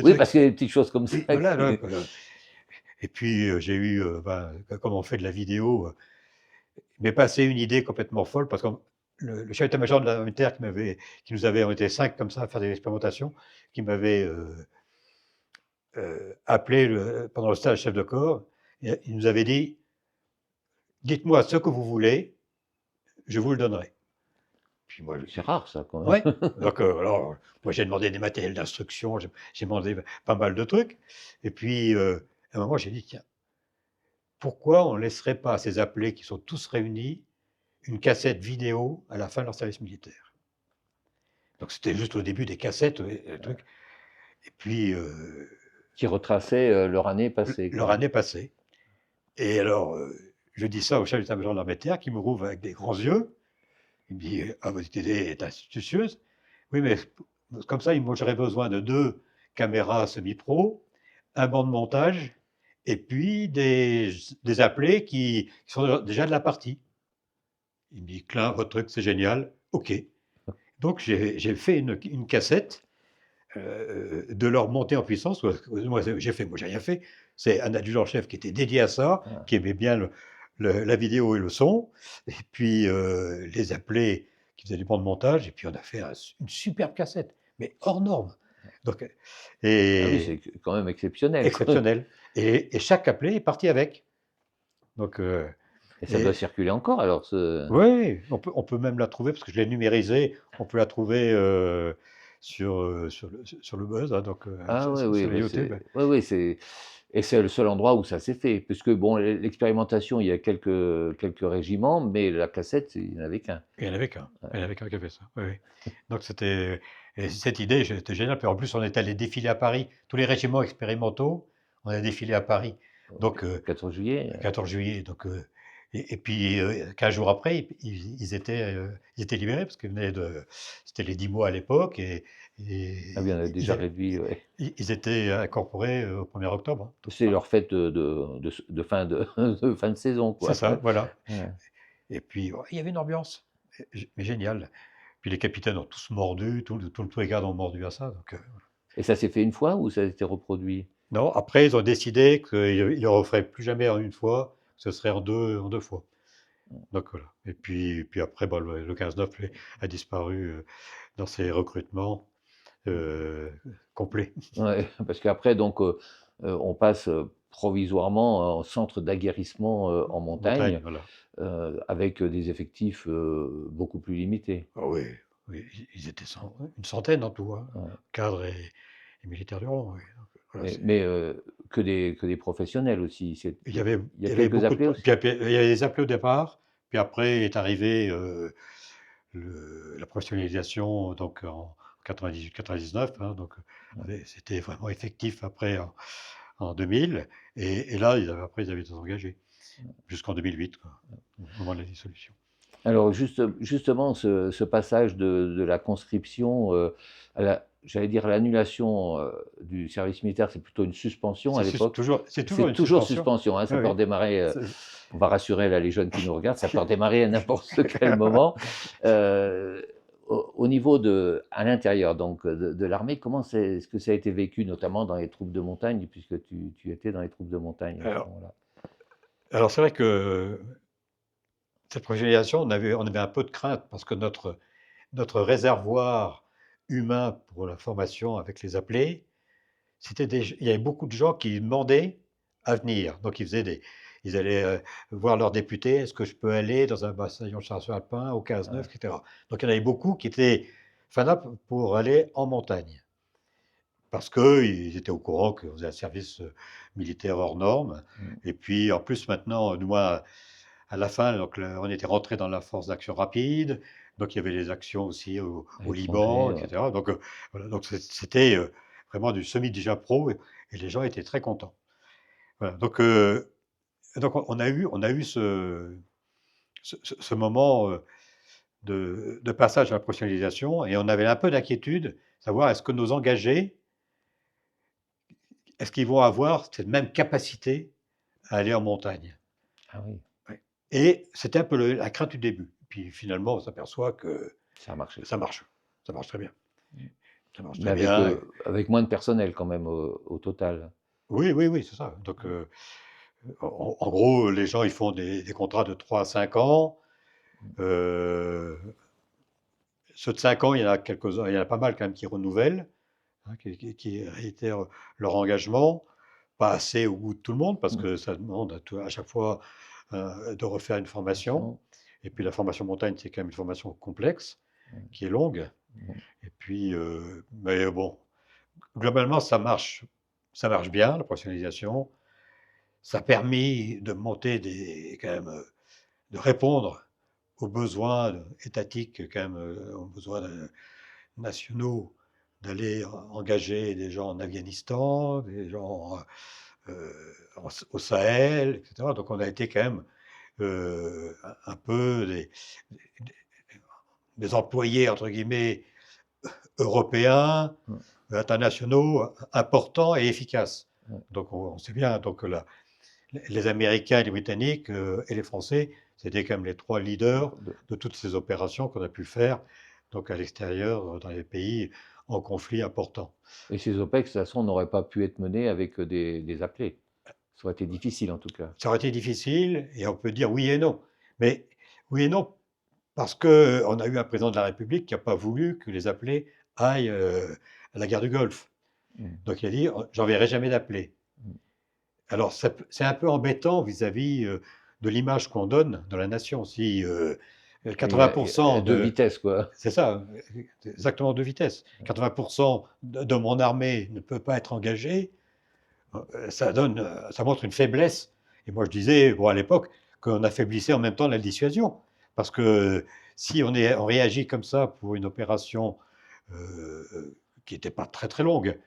[SPEAKER 2] oui, parce qu'il y a des petites choses comme ça.
[SPEAKER 1] Oui, voilà, voilà. Et puis, j'ai eu, comme on fait de la vidéo, il m'est passé une idée complètement folle parce que le chef d'état-major de l'armée de terre qui nous avait, on était 5 comme ça à faire des expérimentations, qui m'avait appelé pendant le stage chef de corps. Et il nous avait dit, dites-moi ce que vous voulez, je vous le donnerai. Puis moi,
[SPEAKER 2] C'est rare, ça, quand même.
[SPEAKER 1] ouais. Donc, alors, moi, j'ai demandé des matériels d'instruction, j'ai demandé pas mal de trucs. Et puis, à un moment, j'ai dit, tiens, pourquoi on ne laisserait pas à ces appelés qui sont tous réunis une cassette vidéo à la fin de leur service militaire? Donc c'était juste au début des cassettes, trucs. Et puis,
[SPEAKER 2] Qui retraçait leur année passée,
[SPEAKER 1] leur
[SPEAKER 2] quoi.
[SPEAKER 1] année passée. Et alors, je dis ça au chef d'état-major de l'armée de terre qui me rouvre avec des grands yeux. Il me dit: «Ah, votre idée est astucieuse. Oui, mais comme ça, moi, j'aurais besoin de 2 caméras semi-pro, un banc de montage et puis des appelés qui sont déjà de la partie». Il me dit: «Klein, votre truc, c'est génial. OK». Donc j'ai fait une cassette de leur montée en puissance. Moi, j'ai rien fait. C'est un adjudant-chef qui était dédié à ça,
[SPEAKER 2] Ah.
[SPEAKER 1] qui aimait bien la vidéo et le son, et puis les appelés qui faisaient du banc de montage, et puis on a fait une superbe cassette, mais hors norme. Donc,
[SPEAKER 2] Ah oui,
[SPEAKER 1] et
[SPEAKER 2] c'est quand même exceptionnel, quoi.
[SPEAKER 1] exceptionnel. Et chaque appelé est parti avec. Donc,
[SPEAKER 2] Et ça doit
[SPEAKER 1] et,
[SPEAKER 2] circuler encore, alors, ce...
[SPEAKER 1] oui, on peut même la trouver, parce que je l'ai numérisée, on peut la trouver sur le Buzz, hein, donc
[SPEAKER 2] Ah oui, oui,
[SPEAKER 1] sur les
[SPEAKER 2] oui,
[SPEAKER 1] YouTube.
[SPEAKER 2] oui, oui, et c'est le seul endroit où ça s'est fait. Puisque, bon, l'expérimentation, il y a quelques régiments, mais la cassette, il n'y en avait qu'un.
[SPEAKER 1] Il n'y en avait qu'un. Il n'y en avait qu'un qui avait ça. Oui, oui. Donc et cette idée, c'était génial. Puis en plus, on était allé défiler à Paris. Tous les régiments expérimentaux, on a défilé à Paris. Donc,
[SPEAKER 2] Le 14 juillet.
[SPEAKER 1] le 14 juillet. Donc, et puis, 15 jours après, ils étaient libérés parce c'était les 10 mois à l'époque.
[SPEAKER 2] Ah oui, on a déjà réduit, ouais.
[SPEAKER 1] Ils étaient incorporés au 1er octobre, hein.
[SPEAKER 2] C'est leur fête de fin de fin de saison,
[SPEAKER 1] C'est
[SPEAKER 2] quoi.
[SPEAKER 1] ça, voilà.
[SPEAKER 2] Ouais.
[SPEAKER 1] Et puis, il y avait une ambiance, mais géniale. Puis les capitaines ont tous mordu, tous les gardes ont mordu à ça. Donc,
[SPEAKER 2] Et ça s'est fait une fois ou ça a été reproduit?
[SPEAKER 1] non, après, ils ont décidé qu'ils ne le referaient plus jamais en une fois, ce serait en deux fois. Donc voilà. Et puis après, bon, le 15-9 a disparu dans ses recrutements complets.
[SPEAKER 2] Ouais, parce qu'après, donc, on passe provisoirement en centre d'aguerrissement en
[SPEAKER 1] Montagne,
[SPEAKER 2] montagne,
[SPEAKER 1] voilà.
[SPEAKER 2] avec des effectifs beaucoup plus limités.
[SPEAKER 1] Ah oui, oui, ils étaient une centaine en tout, hein,
[SPEAKER 2] Ouais.
[SPEAKER 1] cadres et militaires du rang. Oui. Donc, voilà,
[SPEAKER 2] Mais que des professionnels aussi.
[SPEAKER 1] il y avait,
[SPEAKER 2] Il y
[SPEAKER 1] il
[SPEAKER 2] a
[SPEAKER 1] y avait
[SPEAKER 2] quelques
[SPEAKER 1] beaucoup de.
[SPEAKER 2] appelés
[SPEAKER 1] Puis
[SPEAKER 2] aussi.
[SPEAKER 1] il y avait des appelés au départ, puis après est arrivé la professionnalisation donc en 98-99, hein, donc c'était vraiment effectif après en 2000, et là après ils avaient été engagés jusqu'en 2008, quoi, au moment de la dissolution.
[SPEAKER 2] Alors justement, ce passage de la conscription j'allais dire l'annulation du service militaire, c'est plutôt une suspension à l'époque.
[SPEAKER 1] C'est toujours
[SPEAKER 2] C'est
[SPEAKER 1] une
[SPEAKER 2] toujours
[SPEAKER 1] suspension.
[SPEAKER 2] suspension, hein, ça
[SPEAKER 1] Oui,
[SPEAKER 2] peut
[SPEAKER 1] oui.
[SPEAKER 2] redémarrer,
[SPEAKER 1] C'est-
[SPEAKER 2] on va rassurer là, les jeunes qui nous regardent, ça peut redémarrer à n'importe quel moment. Au niveau à l'intérieur donc de l'armée, comment est-ce que ça a été vécu, notamment dans les troupes de montagne, puisque tu étais dans les troupes de montagne à ce
[SPEAKER 1] Alors,
[SPEAKER 2] moment-là?
[SPEAKER 1] alors c'est vrai que cette professionnalisation, on avait un peu de crainte parce que notre réservoir humain pour la formation avec les appelés, il y avait beaucoup de gens qui demandaient à venir. Donc ils allaient voir leurs députés, est-ce que je peux aller dans un bataillon de chasseurs alpins au 15-9, etc. Donc il y en avait beaucoup qui étaient fanables pour aller en montagne. Parce qu'ils étaient au courant qu'on faisait un service militaire hors norme. Et puis en plus maintenant, nous, à la fin, donc, on était rentré dans la force d'action rapide. Donc il y avait les actions aussi
[SPEAKER 2] À
[SPEAKER 1] au Liban,
[SPEAKER 2] l'étranger, ouais.
[SPEAKER 1] etc. Donc, voilà, donc c'était vraiment du semi-déjà pro, et les gens étaient très contents. Voilà, donc on a eu ce moment de passage à la professionnalisation, et on avait un peu d'inquiétude, savoir est-ce que nos engagés, est-ce qu'ils vont avoir cette même capacité à aller en montagne?
[SPEAKER 2] Ah oui,
[SPEAKER 1] Ouais. Et c'était un peu la crainte du début. Puis finalement, on s'aperçoit que
[SPEAKER 2] ça a marché.
[SPEAKER 1] ça marche. Ça marche très bien. Ça marche
[SPEAKER 2] Mais
[SPEAKER 1] très bien.
[SPEAKER 2] avec moins de personnel quand même au total.
[SPEAKER 1] Oui, oui, oui, c'est ça. Donc, en gros, les gens, ils font des contrats de 3 à 5 ans. Euh, Ceux de 5 ans, il y en a quelques-uns, il y en a pas mal quand même qui renouvellent, hein, qui réitèrent leur engagement. Pas assez au goût de tout le monde, parce
[SPEAKER 2] Mm.
[SPEAKER 1] que ça demande à chaque fois de refaire une formation. Et puis la formation montagne, c'est quand même une formation complexe, qui est longue. Et puis, mais bon, globalement, ça marche bien, la professionnalisation. Ça a permis de monter quand même, de répondre aux besoins étatiques, quand même, aux besoins nationaux, d'aller engager des gens en Afghanistan, des gens au Sahel, etc. Donc on a été quand même un peu des employés, entre guillemets, européens, internationaux, importants et efficaces. Donc on sait bien, donc les Américains, les Britanniques et les Français, c'était quand même les 3 leaders de toutes ces opérations qu'on a pu faire donc à l'extérieur, dans les pays en conflit important.
[SPEAKER 2] Et ces OPEX, de toute façon, n'auraient pas pu être menés avec des appelés. Ça aurait été difficile en tout cas.
[SPEAKER 1] Ça aurait été difficile, et on peut dire oui et non. Mais oui et non, parce qu'on a eu un président de la République qui n'a pas voulu que les appelés aillent à la guerre du Golfe. Donc il a dit, j'enverrai jamais d'appelés. Alors c'est un peu embêtant vis-à-vis de l'image qu'on donne dans la nation. Si
[SPEAKER 2] Il y a
[SPEAKER 1] 80%
[SPEAKER 2] deux vitesses, quoi.
[SPEAKER 1] C'est ça, exactement, de vitesse. 80% de mon armée ne peut pas être engagée, ça montre une faiblesse. Et moi je disais, bon, à l'époque, qu'on affaiblissait en même temps la dissuasion. Parce que si on réagit comme ça pour une opération qui n'était pas très très longue,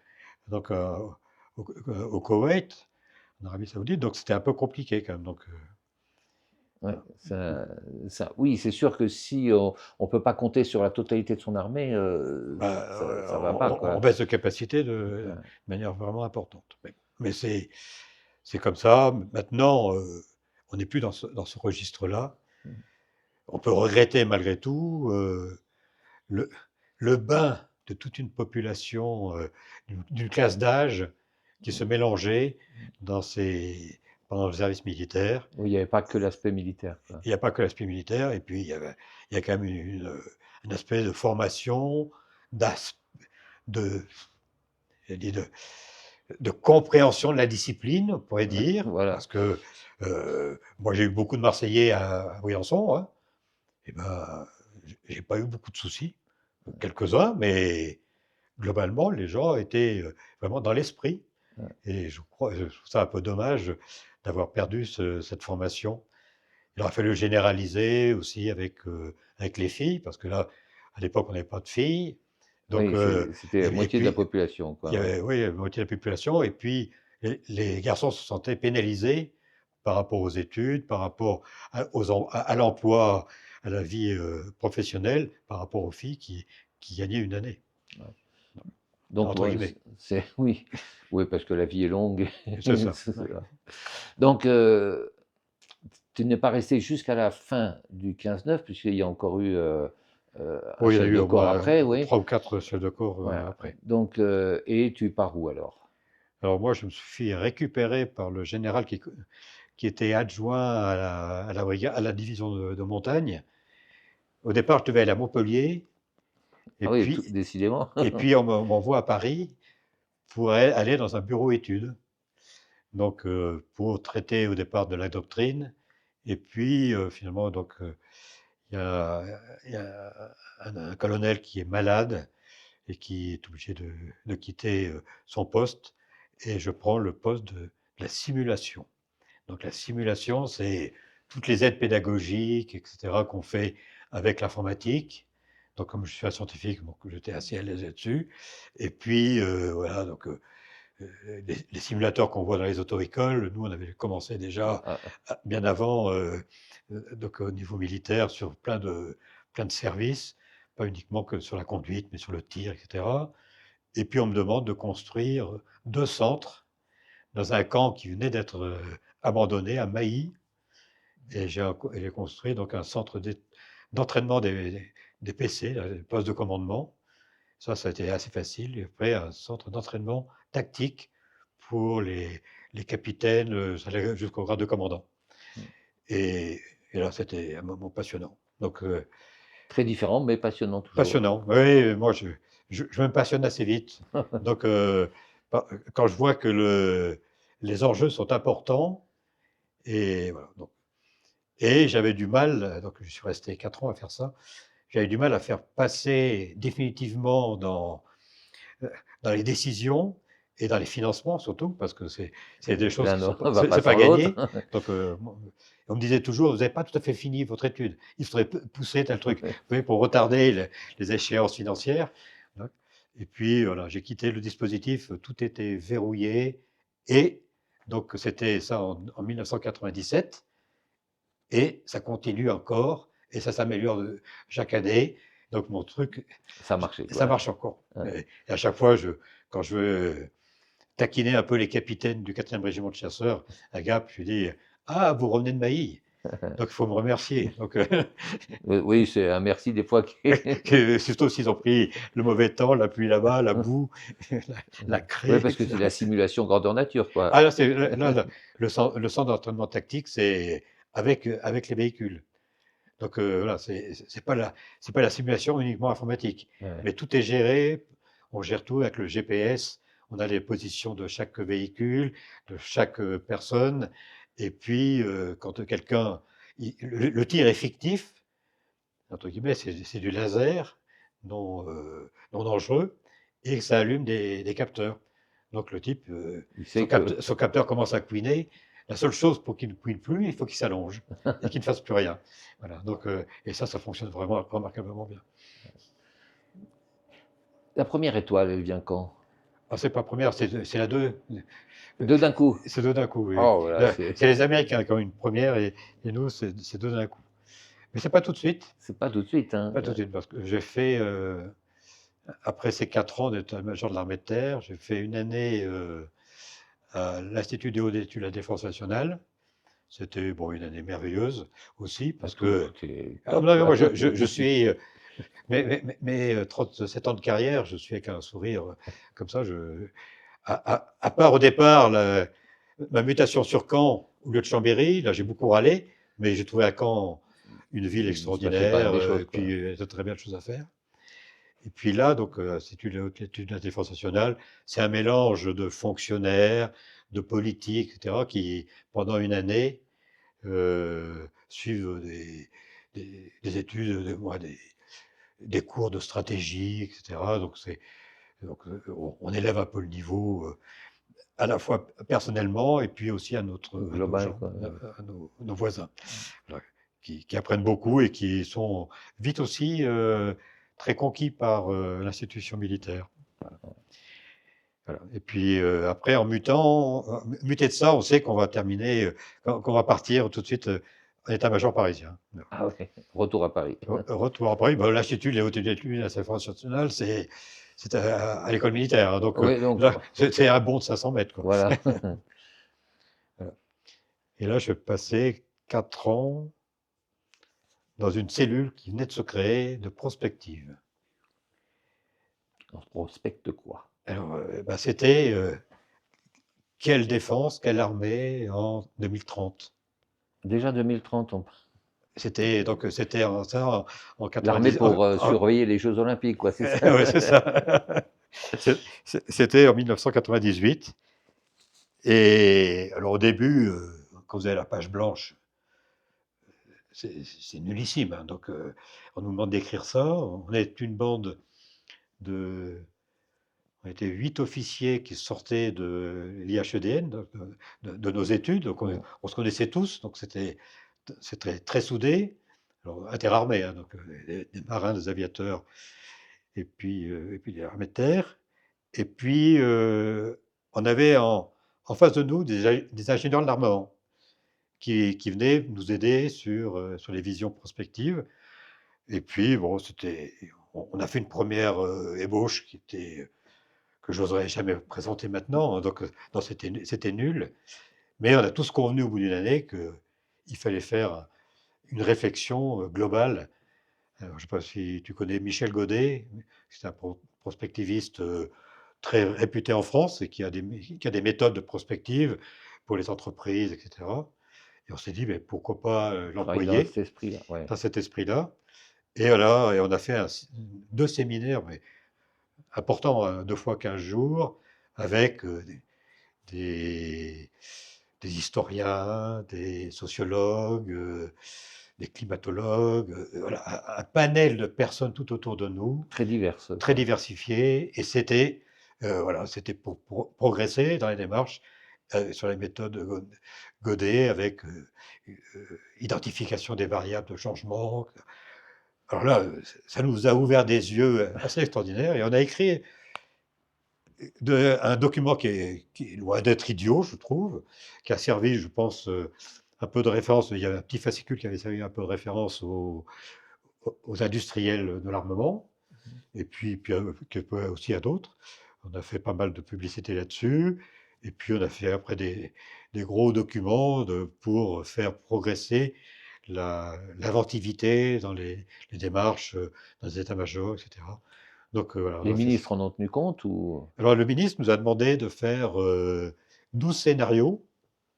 [SPEAKER 1] donc au Koweït, en Arabie Saoudite, donc c'était un peu compliqué quand même. Donc,
[SPEAKER 2] Ouais, oui, c'est sûr que si on ne peut pas compter sur la totalité de son armée, ça va pas,
[SPEAKER 1] on
[SPEAKER 2] quoi.
[SPEAKER 1] baisse de capacité de manière vraiment importante. Mais c'est comme ça. Maintenant, on n'est plus dans ce registre-là. On peut regretter malgré tout le, le bain de toute une population, d'une classe d'âge qui se mélangeait pendant le service militaire.
[SPEAKER 2] Oui, il n'y avait pas que l'aspect militaire, quoi.
[SPEAKER 1] Il n'y a pas que l'aspect militaire, et puis il y a quand même un aspect de formation, d'as- de, j'ai dit de compréhension de la discipline, on pourrait dire,
[SPEAKER 2] Voilà.
[SPEAKER 1] parce que moi j'ai eu beaucoup de Marseillais à Briançon, hein, et ben j'ai pas eu beaucoup de soucis, quelques-uns, mais globalement les gens étaient vraiment dans l'esprit,
[SPEAKER 2] Ouais.
[SPEAKER 1] et je trouve ça un peu dommage d'avoir perdu cette formation. Il aurait fallu le généraliser aussi avec les filles, parce que là, à l'époque, on n'avait pas de filles. Donc,
[SPEAKER 2] Oui, c'était la
[SPEAKER 1] et
[SPEAKER 2] moitié de la
[SPEAKER 1] puis,
[SPEAKER 2] population,
[SPEAKER 1] il
[SPEAKER 2] quoi,
[SPEAKER 1] y
[SPEAKER 2] ouais.
[SPEAKER 1] avait, oui, la moitié de la population, et puis les garçons se sentaient pénalisés par rapport aux études, par rapport à l'emploi, à la vie professionnelle, par rapport aux filles qui gagnaient une année,
[SPEAKER 2] Donc,
[SPEAKER 1] entre
[SPEAKER 2] bon,
[SPEAKER 1] guillemets.
[SPEAKER 2] oui, oui, parce que la vie est longue.
[SPEAKER 1] C'est ça.
[SPEAKER 2] C'est
[SPEAKER 1] Ouais.
[SPEAKER 2] ça. Donc, tu n'es pas resté jusqu'à la fin du 15-9, puisqu'il y a encore eu un
[SPEAKER 1] Oui, il y en a
[SPEAKER 2] chef
[SPEAKER 1] eu
[SPEAKER 2] de
[SPEAKER 1] au
[SPEAKER 2] corps
[SPEAKER 1] moins
[SPEAKER 2] après, oui.
[SPEAKER 1] 3 ou 4 chefs de corps
[SPEAKER 2] Voilà.
[SPEAKER 1] après.
[SPEAKER 2] Donc, et tu pars où alors?
[SPEAKER 1] Alors moi, je me suis fait récupérer par le général qui était adjoint à la division de montagne. Au départ, je devais aller à Montpellier, et
[SPEAKER 2] Ah oui,
[SPEAKER 1] puis,
[SPEAKER 2] décidément.
[SPEAKER 1] on m'envoie à Paris pour aller dans un bureau études. Donc, pour traiter au départ de la doctrine, et puis finalement, donc, il y a un colonel qui est malade et qui est obligé de quitter son poste, et je prends le poste de la simulation. Donc la simulation, c'est toutes les aides pédagogiques, etc., qu'on fait avec l'informatique. Donc comme je suis un scientifique, donc j'étais assez à l'aise là-dessus. Et puis voilà, donc les simulateurs qu'on voit dans les auto-écoles, nous on avait commencé déjà
[SPEAKER 2] Ah,
[SPEAKER 1] bien avant, donc au niveau militaire, sur plein de services, pas uniquement que sur la conduite, mais sur le tir, etc. Et puis on me demande de construire 2 centres dans un camp qui venait d'être abandonné à Mailly, et j'ai construit donc un centre d'entraînement des PC, des postes de commandement. Ça a été assez facile. Et après, un centre d'entraînement tactique pour les capitaines, ça allait jusqu'au grade de commandant. Et, et là, c'était un moment passionnant. Donc,
[SPEAKER 2] très différent, mais passionnant toujours.
[SPEAKER 1] passionnant. Oui, moi, je me passionne assez vite. Donc, quand je vois que les enjeux sont importants, et voilà. Donc, et j'avais du mal, donc je suis resté 4 ans à faire ça, j'avais du mal à faire passer définitivement euh, dans les décisions et dans les financements surtout, parce que c'est des choses
[SPEAKER 2] L'un
[SPEAKER 1] qui sont
[SPEAKER 2] ne va pas
[SPEAKER 1] c'est pas
[SPEAKER 2] sans l'autre.
[SPEAKER 1] gagné. Donc, on me disait toujours, vous n'avez pas tout à fait fini votre étude, il faudrait pousser tel truc, vous voyez, pour retarder les échéances financières. Donc, et puis voilà, j'ai quitté le dispositif, tout était verrouillé, et donc c'était ça en 1997. Et ça continue encore, et ça s'améliore chaque année. Donc mon truc,
[SPEAKER 2] Ça a marché,
[SPEAKER 1] ça
[SPEAKER 2] quoi.
[SPEAKER 1] marche encore.
[SPEAKER 2] Ouais.
[SPEAKER 1] Et à chaque fois, quand je veux taquiner un peu les capitaines du 4e régiment de chasseurs à Gap, je lui dis: «Ah, vous revenez de Mailly, donc il faut me remercier». Donc,
[SPEAKER 2] Oui, c'est un merci des fois qui
[SPEAKER 1] surtout s'ils ont pris le mauvais temps, la pluie là-bas, la boue, la, la
[SPEAKER 2] Oui,
[SPEAKER 1] craie,
[SPEAKER 2] parce que c'est
[SPEAKER 1] etc.
[SPEAKER 2] la simulation grandeur nature, quoi.
[SPEAKER 1] Ah là, le centre d'entraînement tactique, c'est avec les véhicules. Donc voilà, c'est pas la simulation uniquement informatique,
[SPEAKER 2] Ouais.
[SPEAKER 1] mais tout est géré. On gère tout avec le GPS. On a les positions de chaque véhicule, de chaque personne. Et puis, quand quelqu'un, le tir est fictif, entre guillemets, c'est du laser non dangereux, et ça allume des capteurs. Donc le type,
[SPEAKER 2] Il sait que
[SPEAKER 1] son capteur commence à couiner. La seule chose pour qu'il ne couine plus, il faut qu'il s'allonge et qu'il ne fasse plus rien. Voilà. Donc, et ça fonctionne vraiment remarquablement bien.
[SPEAKER 2] la première étoile, elle vient quand?
[SPEAKER 1] Ah, c'est pas première, c'est la 2.
[SPEAKER 2] Deux d'un coup.
[SPEAKER 1] C'est 2 d'un coup, oui.
[SPEAKER 2] Oh, voilà,
[SPEAKER 1] C'est les Américains qui ont une première, et nous, c'est 2 d'un coup. Mais c'est pas tout de suite.
[SPEAKER 2] c'est pas tout de suite, hein.
[SPEAKER 1] Pas tout de suite, parce que j'ai fait, après ces 4 ans d'être major de l'armée de terre, j'ai fait une année à l'Institut des hautes études de la défense nationale. C'était bon, une année merveilleuse aussi,
[SPEAKER 2] Ah,
[SPEAKER 1] parce
[SPEAKER 2] tout,
[SPEAKER 1] que
[SPEAKER 2] c'est
[SPEAKER 1] ah,
[SPEAKER 2] top,
[SPEAKER 1] non, mais
[SPEAKER 2] quoi.
[SPEAKER 1] moi je suis, mes 37 ans de carrière, je suis avec un sourire comme ça. À part au départ ma mutation sur Caen, au lieu de Chambéry, là j'ai beaucoup râlé, mais j'ai trouvé à Caen une ville
[SPEAKER 2] Il se passait quand même
[SPEAKER 1] extraordinaire,
[SPEAKER 2] des
[SPEAKER 1] et
[SPEAKER 2] choses, quoi.
[SPEAKER 1] puis de très belles choses à faire. Et puis là, donc, l'Institut de la haute étude de la défense nationale, c'est un mélange de fonctionnaires, de politiques, etc., qui, pendant une année, suivent des études, des cours de stratégie, etc. Donc, on élève un peu le niveau, à la fois personnellement et puis aussi à nos
[SPEAKER 2] Global,
[SPEAKER 1] gens,
[SPEAKER 2] quoi.
[SPEAKER 1] nos voisins, voilà, qui apprennent beaucoup et qui sont vite aussi très conquis par l'institution militaire. Voilà. Et puis après, en muté de ça, on sait qu'on va terminer, qu'on va partir tout de suite en état-major parisien.
[SPEAKER 2] Ah ouais, retour à Paris.
[SPEAKER 1] Retour à Paris, bah, l'Institut des hautes études de la défense nationale, c'est à l'école militaire, hein. Donc
[SPEAKER 2] Oui, donc
[SPEAKER 1] là, c'est un bond de 500 mètres, quoi.
[SPEAKER 2] voilà.
[SPEAKER 1] Voilà. Et là, je passais 4 ans dans une cellule qui venait de se créer de prospective.
[SPEAKER 2] On prospecte quoi?
[SPEAKER 1] Alors, bah, c'était quelle défense, quelle armée en 2030.
[SPEAKER 2] Déjà 2030,
[SPEAKER 1] C'était en
[SPEAKER 2] l'armée
[SPEAKER 1] 90.
[SPEAKER 2] pour surveiller les Jeux Olympiques, quoi, c'est ça?
[SPEAKER 1] Ouais, c'est ça. C'était en 1998. Et alors au début, quand vous avez la page blanche, c'est nullissime, hein. Donc on nous demande d'écrire ça. On est une bande de on était 8 officiers qui sortaient de l'IHEDN, de nos études. Donc
[SPEAKER 2] Ouais.
[SPEAKER 1] on se connaissait tous, donc c'était très soudé. Alors interarmés, hein, donc des marins, des aviateurs, et puis des armées de terre. Et puis on avait en face de nous des ingénieurs de l'armement qui venaient nous aider sur les visions prospectives. Et puis bon, on a fait une première ébauche que j'oserais jamais présenter maintenant, hein. Donc non, c'était nul. Mais on a tous convenu au bout d'une année qu'il fallait faire une réflexion globale. Alors, je ne sais pas si tu connais Michel Godet, c'est un prospectiviste très réputé en France et qui a des méthodes de prospective pour les entreprises, etc. Et on s'est dit, mais pourquoi pas
[SPEAKER 2] Travailler dans
[SPEAKER 1] l'employer
[SPEAKER 2] cet esprit-là, ouais.
[SPEAKER 1] dans cet esprit-là. Et voilà, et on a fait 2 séminaires, mais importants, hein, 2 fois 15 jours, avec des, des historiens, des sociologues, des climatologues, voilà, un panel de personnes tout autour de nous,
[SPEAKER 2] Très diverse,
[SPEAKER 1] très
[SPEAKER 2] quoi.
[SPEAKER 1] diversifié, et c'était pour progresser dans les démarches sur les méthodes Godet avec identification des variables de changement. Alors là, ça nous a ouvert des yeux assez extraordinaires, et on a écrit un document qui est loin d'être idiot, je trouve, qui a servi, je pense, un peu de référence. Il y avait un petit fascicule qui avait servi un peu de référence aux industriels de l'armement, et puis aussi à d'autres. On a fait pas mal de publicité là-dessus, et puis on a fait après des gros documents pour faire progresser l'inventivité dans les démarches, dans les états-majors, etc. Donc voilà.
[SPEAKER 2] Les ministres en ont tenu compte ou?
[SPEAKER 1] Alors le ministre nous a demandé de faire 12 scénarios,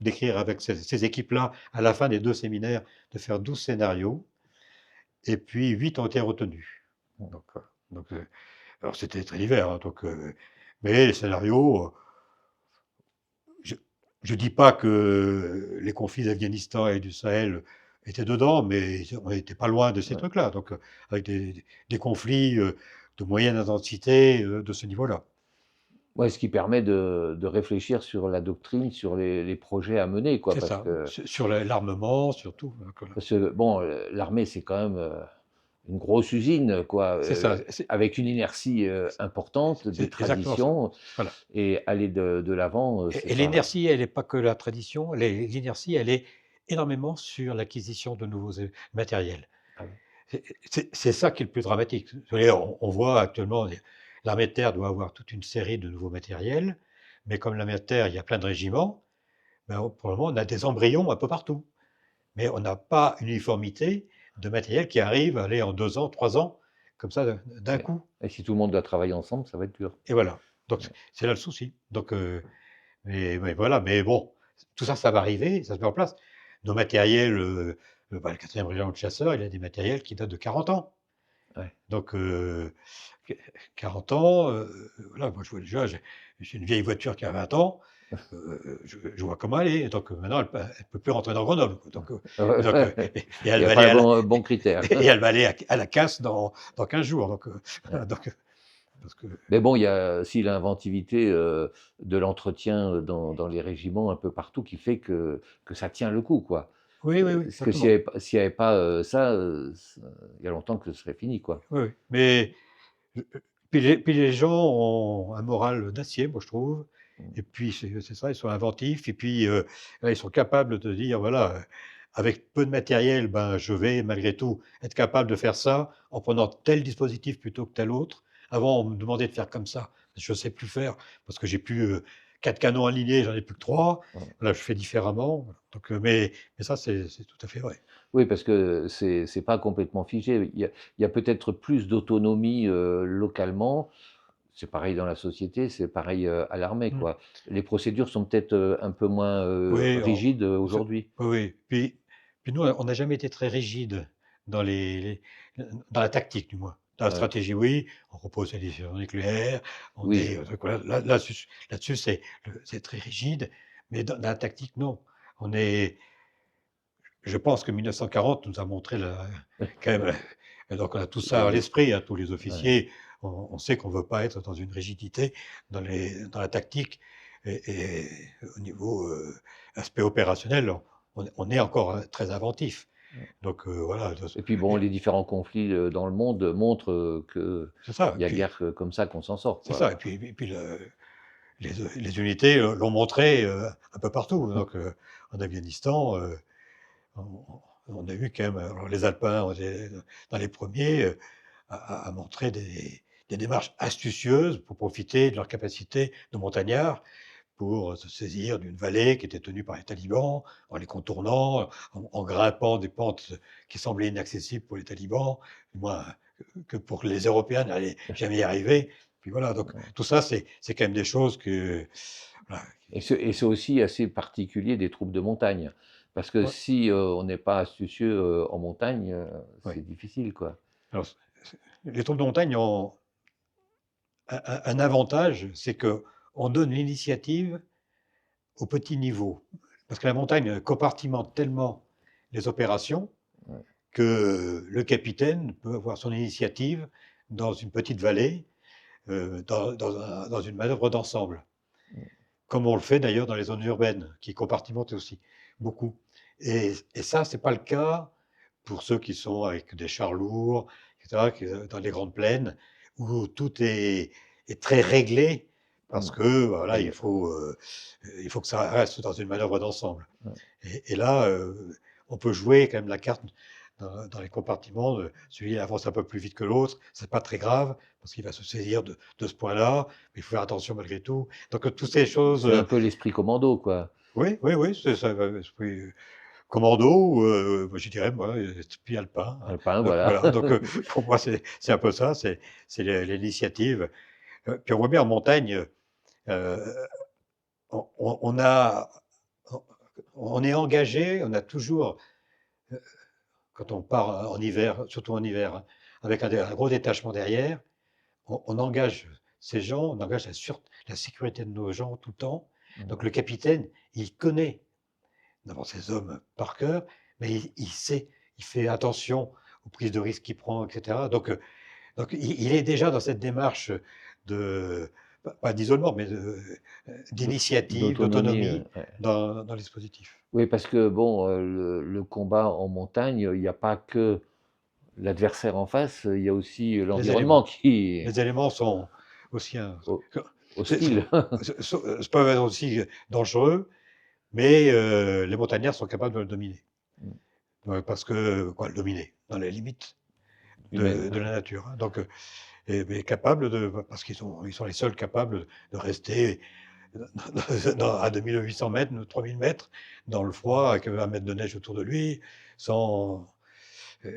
[SPEAKER 1] d'écrire avec ces équipes-là, à la fin des 2 séminaires, de faire 12 scénarios, et puis 8 ont été retenus. Donc, alors c'était très divers, hein, mais les scénarios, je ne dis pas que les conflits d'Afghanistan et du Sahel étaient dedans, mais on n'était pas loin de ces
[SPEAKER 2] Ouais.
[SPEAKER 1] trucs-là, donc avec des conflits de moyenne intensité de ce niveau-là.
[SPEAKER 2] Ouais, ce qui permet de réfléchir sur la doctrine, sur les projets à mener, quoi,
[SPEAKER 1] C'est ça, sur l'armement, surtout.
[SPEAKER 2] parce que bon, l'armée, c'est quand même une grosse usine, quoi,
[SPEAKER 1] C'est ça,
[SPEAKER 2] avec une inertie importante, des
[SPEAKER 1] exactement ça.
[SPEAKER 2] traditions,
[SPEAKER 1] Voilà.
[SPEAKER 2] et aller de l'avant, c'est
[SPEAKER 1] Et
[SPEAKER 2] pas.
[SPEAKER 1] l'inertie, elle n'est pas que la tradition, l'inertie, elle est énormément sur l'acquisition de nouveaux matériels.
[SPEAKER 2] Ah ouais.
[SPEAKER 1] C'est ça qui est le plus dramatique. Vous voyez, on voit actuellement, l'armée de terre doit avoir toute une série de nouveaux matériels, mais comme l'armée de terre, il y a plein de régiments, ben, pour le moment, on a des embryons un peu partout. Mais on n'a pas une uniformité de matériel qui arrive, aller en 2 ans, 3 ans, comme ça, d'un coup.
[SPEAKER 2] Et si tout le monde doit travailler ensemble, ça va être dur.
[SPEAKER 1] Et voilà. Donc,
[SPEAKER 2] Ouais.
[SPEAKER 1] c'est là le souci. Donc, mais voilà, mais bon, tout ça, ça va arriver, ça se met en place. Nos matériels, le 4e régiment de chasseurs, il a des matériels qui datent de 40 ans.
[SPEAKER 2] Ouais.
[SPEAKER 1] Donc, 40 ans, voilà, moi je vois déjà, j'ai une vieille voiture qui a 20 ans, je vois comment elle est. Donc maintenant, elle peut plus rentrer dans Grenoble. Donc, et
[SPEAKER 2] Il
[SPEAKER 1] elle
[SPEAKER 2] n'y a
[SPEAKER 1] va
[SPEAKER 2] pas
[SPEAKER 1] aller
[SPEAKER 2] le
[SPEAKER 1] à la,
[SPEAKER 2] bon critère.
[SPEAKER 1] et elle va aller à la casse dans 15 jours. Donc,
[SPEAKER 2] Ouais.
[SPEAKER 1] donc, parce que,
[SPEAKER 2] Mais bon, il y a aussi l'inventivité de l'entretien dans les régiments un peu partout qui fait que ça tient le coup, quoi.
[SPEAKER 1] oui, oui, oui,
[SPEAKER 2] Parce que
[SPEAKER 1] exactement.
[SPEAKER 2] s'il y avait pas ça, il y a longtemps que ce serait fini, quoi.
[SPEAKER 1] Oui, oui. Mais puis les gens ont un moral d'acier, moi je trouve.
[SPEAKER 2] Mmh.
[SPEAKER 1] Et puis c'est ça, ils sont inventifs. Et puis là, ils sont capables de dire voilà, avec peu de matériel, ben je vais malgré tout être capable de faire ça en prenant tel dispositif plutôt que tel autre. Avant, on me demandait de faire comme ça, je ne sais plus faire parce que j'ai plus 4 canons alignés, j'en ai plus que 3.
[SPEAKER 2] Ouais.
[SPEAKER 1] Là, je fais différemment. Donc, mais ça, c'est tout à fait vrai.
[SPEAKER 2] Oui, parce que c'est pas complètement figé. Il y a peut-être plus d'autonomie localement. C'est pareil dans la société, c'est pareil à l'armée,
[SPEAKER 1] Mm.
[SPEAKER 2] quoi. Les procédures sont peut-être un peu moins
[SPEAKER 1] Oui,
[SPEAKER 2] rigides
[SPEAKER 1] c'est
[SPEAKER 2] aujourd'hui.
[SPEAKER 1] oui, oui. Puis nous, on n'a jamais été très rigide dans dans la tactique, du moins. Dans la
[SPEAKER 2] Ouais.
[SPEAKER 1] stratégie, oui, on repose la dissuasion nucléaire, on
[SPEAKER 2] Oui,
[SPEAKER 1] est, donc voilà, là-dessus, c'est très rigide, mais dans la tactique, non. On est Je pense que 1940 nous a montré quand même, donc on a tout ça à
[SPEAKER 2] les
[SPEAKER 1] l'esprit, hein, tous les
[SPEAKER 2] ouais.
[SPEAKER 1] officiers, on sait qu'on ne veut pas être dans une rigidité dans la tactique et au niveau, aspect opérationnel, on est encore, très inventif. Donc voilà,
[SPEAKER 2] Et puis bon,
[SPEAKER 1] et
[SPEAKER 2] les différents conflits dans le monde montrent
[SPEAKER 1] c'est ça,
[SPEAKER 2] qu'il
[SPEAKER 1] et
[SPEAKER 2] y a
[SPEAKER 1] puis
[SPEAKER 2] guère que comme ça qu'on s'en sort,
[SPEAKER 1] c'est ça,
[SPEAKER 2] quoi.
[SPEAKER 1] et puis les unités, l'ont montré, un peu partout. Donc en Afghanistan, on on a vu quand même, alors les Alpins ont été dans les premiers, à montrer des démarches astucieuses pour profiter de leur capacité de montagnards pour se saisir d'une vallée qui était tenue par les talibans, en les contournant, en grimpant des pentes qui semblaient inaccessibles pour les talibans, du moins que pour les Européens n'allaient jamais y arriver. Puis voilà, donc tout ça, c'est quand même des choses que voilà,
[SPEAKER 2] Et c'est aussi assez particulier des troupes de montagne. Parce que
[SPEAKER 1] ouais,
[SPEAKER 2] si on n'est pas astucieux en montagne,
[SPEAKER 1] ouais.
[SPEAKER 2] c'est difficile, quoi.
[SPEAKER 1] Alors, les troupes de montagne ont un avantage, c'est qu'on donne l'initiative au petit niveau. Parce que la montagne compartimente tellement les opérations
[SPEAKER 2] Ouais.
[SPEAKER 1] que le capitaine peut avoir son initiative dans une petite vallée, dans une manœuvre d'ensemble. Comme on le fait d'ailleurs dans les zones urbaines, qui compartimentent aussi beaucoup. Et ça, c'est pas le cas pour ceux qui sont avec des chars lourds, etc., dans les grandes plaines, où tout est très réglé, parce
[SPEAKER 2] Mmh.
[SPEAKER 1] que voilà,
[SPEAKER 2] Et
[SPEAKER 1] il faut que ça reste dans une manœuvre d'ensemble.
[SPEAKER 2] ouais.
[SPEAKER 1] Et là, on peut jouer quand même la carte dans les compartiments, celui-là avance un peu plus vite que l'autre, c'est pas très grave, parce qu'il va se saisir de ce point-là, mais il faut faire attention malgré tout. Donc toutes ces choses,
[SPEAKER 2] C'est un peu l'esprit commando, quoi.
[SPEAKER 1] oui, oui, oui, c'est ça, esprit, commando, moi je dirais moi, esprit alpin, hein.
[SPEAKER 2] Alpin,
[SPEAKER 1] Donc
[SPEAKER 2] voilà.
[SPEAKER 1] voilà, donc pour moi c'est un peu ça, c'est l'initiative. Puis on voit bien en montagne, heu, on a on est engagé, on a toujours, quand on part en hiver, surtout en hiver, hein, avec un gros détachement derrière, on engage ces gens, on engage la sécurité de nos gens tout le temps.
[SPEAKER 2] Mmh.
[SPEAKER 1] Donc le capitaine, il connaît d'abord ses hommes par cœur, mais il sait, il fait attention aux prises de risques qu'il prend, et cetera. Donc il est déjà dans cette démarche de pas d'isolement, mais d'initiative,
[SPEAKER 2] D'autonomie,
[SPEAKER 1] d'autonomie
[SPEAKER 2] ouais.
[SPEAKER 1] dans les dispositifs.
[SPEAKER 2] Oui, parce que bon, le combat en montagne, il y a pas que l'adversaire en face, il y a aussi
[SPEAKER 1] Les
[SPEAKER 2] l'environnement
[SPEAKER 1] éléments.
[SPEAKER 2] qui est
[SPEAKER 1] Les éléments sont aussi un
[SPEAKER 2] ho
[SPEAKER 1] c'est c'est
[SPEAKER 2] hostile.
[SPEAKER 1] peuvent être aussi dangereux, mais les montagnards sont capables de le dominer.
[SPEAKER 2] Mmh.
[SPEAKER 1] Parce que quoi, le dominer? Dans les limites
[SPEAKER 2] Humaine.
[SPEAKER 1] de la nature, hein. Donc mais capables parce ils sont les seuls capables de rester à 2 800 mètres, 3 000 mètres, dans le froid, avec 1 mètre de neige autour de lui, sans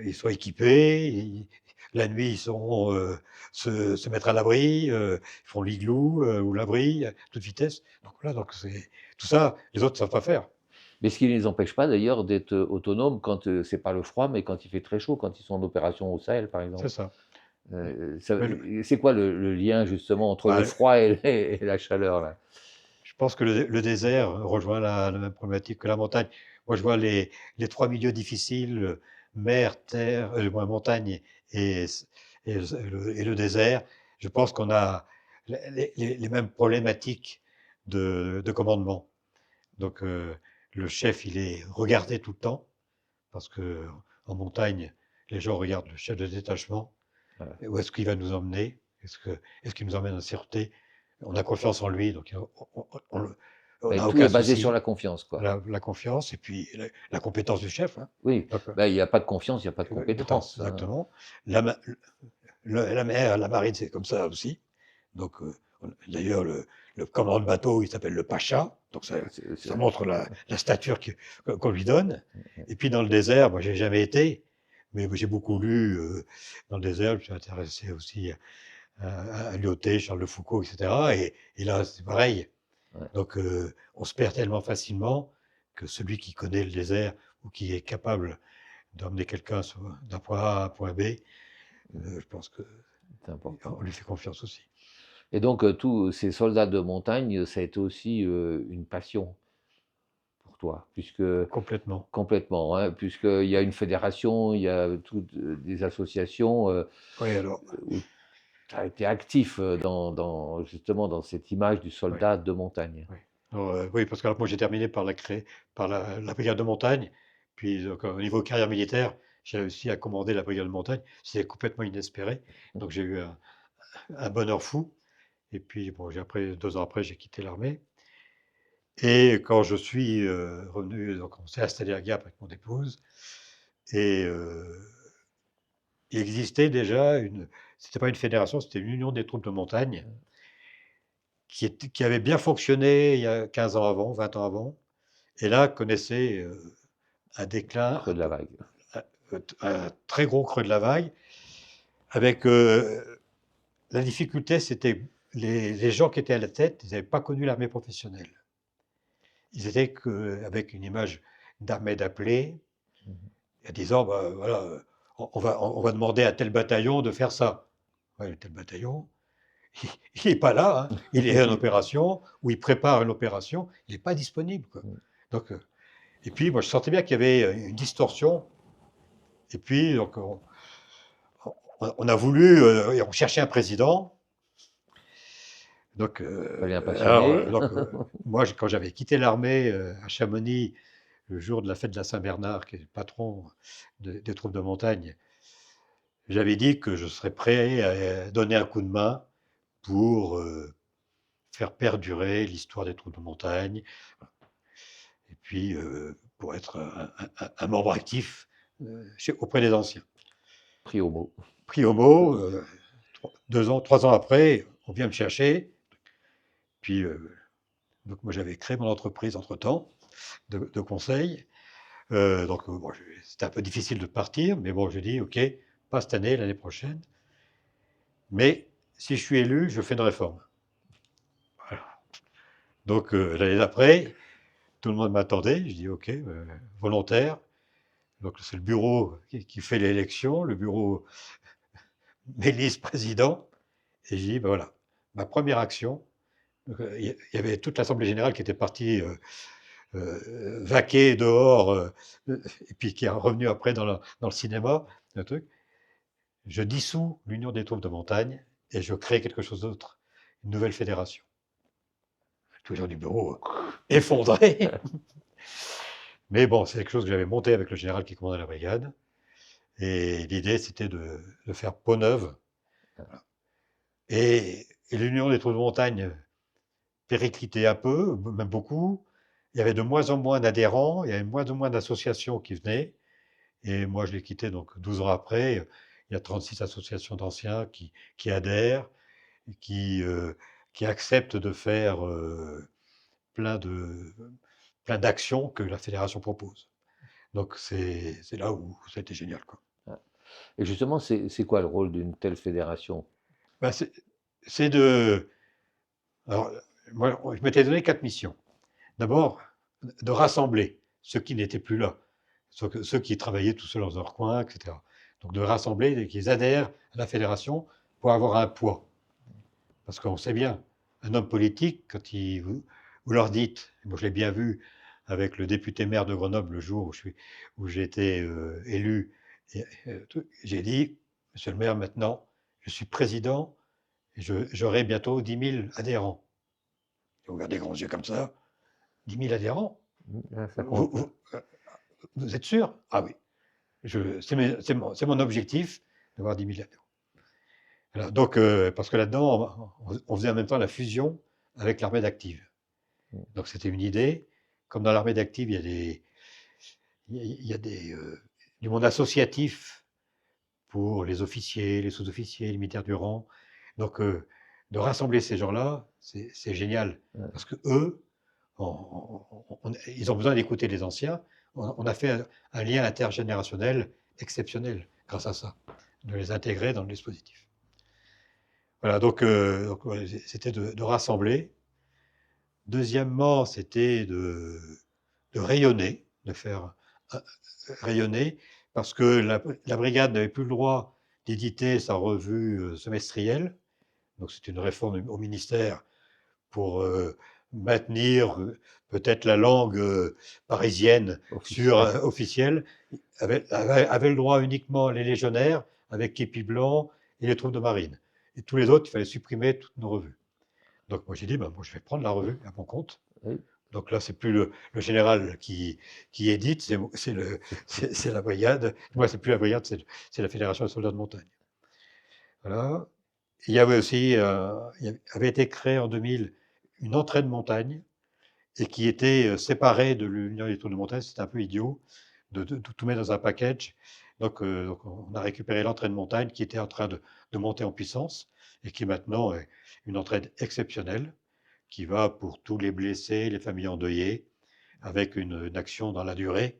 [SPEAKER 1] ils sont équipés, la nuit, ils sauront se mettre à l'abri, ils font l'igloo ou l'abri à toute vitesse. Donc voilà, donc c'est tout ça, les autres ne savent pas faire.
[SPEAKER 2] Mais ce qui ne les empêche pas d'ailleurs d'être autonomes quand c'est pas le froid, mais quand il fait très chaud, quand ils sont en opération au Sahel, par
[SPEAKER 1] C'est
[SPEAKER 2] exemple.
[SPEAKER 1] ça.
[SPEAKER 2] Ça-
[SPEAKER 1] Mais
[SPEAKER 2] c'est quoi le lien justement entre le
[SPEAKER 1] bah,
[SPEAKER 2] froid et la chaleur là?
[SPEAKER 1] je pense que le désert rejoint la même problématique que la montagne. Moi, je vois les trois milieux difficiles, mer, terre, montagne et, et le désert. Je pense qu'on a les mêmes problématiques de commandement. Donc, le chef, il est regardé tout le temps, parce que en montagne, les gens regardent le chef de détachement.
[SPEAKER 2] Voilà.
[SPEAKER 1] Où est-ce qu'il va nous emmener? Est-ce qu'il nous emmène en sûreté? On a confiance en lui, donc on
[SPEAKER 2] Ben,
[SPEAKER 1] n'a
[SPEAKER 2] tout est
[SPEAKER 1] aucun
[SPEAKER 2] basé sur
[SPEAKER 1] souci.
[SPEAKER 2] la confiance, quoi.
[SPEAKER 1] La confiance et puis la compétence du chef, hein.
[SPEAKER 2] Oui,
[SPEAKER 1] Donc,
[SPEAKER 2] ben, il n'y a pas de confiance, il n'y a pas de compétence, hein.
[SPEAKER 1] exactement. La, ma- la mer, la marine, c'est comme ça aussi. Donc, d'ailleurs, le commandant de bateau, il s'appelle le Pacha. Donc, ça montre la stature qu'on lui donne. Et puis, dans le désert, moi, j'ai jamais été, mais j'ai beaucoup lu dans le désert. Je me suis intéressé aussi à Lyautey, Charles de Foucault, etc. Et là, c'est pareil.
[SPEAKER 2] Ouais.
[SPEAKER 1] Donc, on se perd tellement facilement que celui qui connaît le désert ou qui est capable d'emmener quelqu'un d'un point A à un point B, je pense
[SPEAKER 2] C'est important.
[SPEAKER 1] qu'on lui fait confiance aussi.
[SPEAKER 2] Et donc, tous ces soldats de montagne, ça a été aussi une passion pour toi, puisque
[SPEAKER 1] Complètement.
[SPEAKER 2] complètement, hein, puisqu'il y a une fédération, il y a toutes des associations
[SPEAKER 1] Oui, alors,
[SPEAKER 2] où tu as été actif justement dans cette image du
[SPEAKER 1] oui,
[SPEAKER 2] soldat de montagne.
[SPEAKER 1] oui. Alors, oui, parce que alors, moi, j'ai terminé par la brigade de montagne. Puis, donc, au niveau carrière militaire, j'ai réussi à commander la brigade de montagne. C'était complètement inespéré. Donc, j'ai eu un bonheur fou. Et puis, bon, après, 2 ans après, j'ai quitté l'armée. Et quand je suis revenu, donc on s'est installé à Gap avec mon épouse, et il existait déjà c'était pas une fédération, c'était une union des troupes de montagne qui avait bien fonctionné il y a 15 ans avant, 20 ans avant, et là connaissait un déclin,
[SPEAKER 2] Creux de la vague.
[SPEAKER 1] un très gros creux de la vague, avec la difficulté, c'était les gens qui étaient à la tête, ils n'avaient pas connu l'armée professionnelle. Ils étaient avec une image d'armée d'appelés, en disant, bah, voilà, on va demander à tel bataillon de faire ça. Ouais, tel bataillon, il n'est pas là, hein. Il est en opération, ou il prépare une opération, il n'est pas disponible, quoi. Donc, et puis, moi, je sentais bien qu'il y avait une distorsion. Et puis, donc, on a voulu, on cherchait un président. Donc,
[SPEAKER 2] Fallait un passionné.
[SPEAKER 1] moi, quand j'avais quitté l'armée à Chamonix, le jour de la fête de la Saint-Bernard, qui est le patron des troupes de montagne, j'avais dit que je serais prêt à donner un coup de main pour faire perdurer l'histoire des troupes de montagne, et puis pour être un membre actif auprès des anciens.
[SPEAKER 2] Pris au mot.
[SPEAKER 1] Pris au mot, 3 ans après, on vient me chercher, puis donc moi j'avais créé mon entreprise entre-temps de conseil. Donc bon, c'était un peu difficile de partir, mais bon, je dis ok, pas cette année, l'année prochaine. Mais si je suis élu, je fais une réforme. Voilà. Donc l'année d'après, tout le monde m'attendait. Je dis ok, volontaire. Donc c'est le bureau qui fait l'élection, le bureau m'élise président. Et je dis ben voilà, ma première action. Il y avait toute l'Assemblée générale qui était partie vaquer dehors, et puis qui est revenu après dans le cinéma, un truc. Je dissous l'Union des troupes de montagne et je crée quelque chose d'autre, une nouvelle fédération. Tous les gens du bureau effondrés. Mais bon, c'est quelque chose que j'avais monté avec le général qui commandait la brigade. Et l'idée, c'était de faire peau neuve. Voilà. Et l'Union des troupes de montagne périclitait un peu, même beaucoup. Il y avait de moins en moins d'adhérents, il y avait de moins en moins d'associations qui venaient. Et moi, je l'ai quitté donc 12 ans après. Il y a 36 associations d'anciens qui adhèrent, qui, euh, qui acceptent de faire plein de, plein d'actions que la fédération propose. Donc c'est là où ça a été génial, quoi.
[SPEAKER 2] Et justement, c'est quoi le rôle d'une telle fédération?
[SPEAKER 1] Ben, c'est de... Alors, moi, je m'étais donné 4 missions. D'abord, de rassembler ceux qui n'étaient plus là, ceux qui travaillaient tout seuls dans leur coin, etc. Donc de rassembler et qu'ils adhèrent à la fédération pour avoir un poids. Parce qu'on sait bien, un homme politique, quand vous leur dites, moi je l'ai bien vu avec le député maire de Grenoble le jour où j'ai été élu, j'ai dit, monsieur le maire, maintenant, je suis président et j'aurai bientôt 10 000 adhérents. Ils ont regardé grands yeux comme ça, 10 000 adhérents.
[SPEAKER 2] Ah, ça
[SPEAKER 1] Vous,
[SPEAKER 2] compte.
[SPEAKER 1] vous êtes sûr? Ah oui, c'est mon objectif d'avoir 10 000 adhérents. Voilà, donc, parce que là-dedans, on faisait en même temps la fusion avec l'armée d'active. Donc c'était une idée. Comme dans l'armée d'active, il y a du monde associatif pour les officiers, les sous-officiers, les militaires du rang. Donc de rassembler ces gens-là, c'est génial.
[SPEAKER 2] Ouais.
[SPEAKER 1] Parce que eux, ils ont besoin d'écouter les anciens. On a fait un lien intergénérationnel exceptionnel grâce à ça, de les intégrer dans le dispositif. Voilà, donc ouais, c'était de rassembler. Deuxièmement, c'était de rayonner, de faire rayonner, parce que la brigade n'avait plus le droit d'éditer sa revue semestrielle. Donc c'est une réforme au ministère pour maintenir peut-être la langue parisienne officielle. Avait le droit uniquement les légionnaires avec képi blanc et les troupes de marine. Et tous les autres, il fallait supprimer toutes nos revues. Donc moi j'ai dit, moi je vais prendre la revue à mon compte.
[SPEAKER 2] Oui.
[SPEAKER 1] Donc là, c'est plus le général qui édite, c'est la brigade. Moi, c'est plus la brigade, c'est la Fédération des soldats de montagne. Voilà. Il y avait aussi, il avait été créé en 2000 une entrée de montagne et qui était séparée de l'Union des tours de montagne. C'était un peu idiot de tout mettre dans un package. Donc on a récupéré l'entrée de montagne qui était en train de monter en puissance et qui maintenant est une entraide exceptionnelle qui va pour tous les blessés, les familles endeuillées, avec une action dans la durée.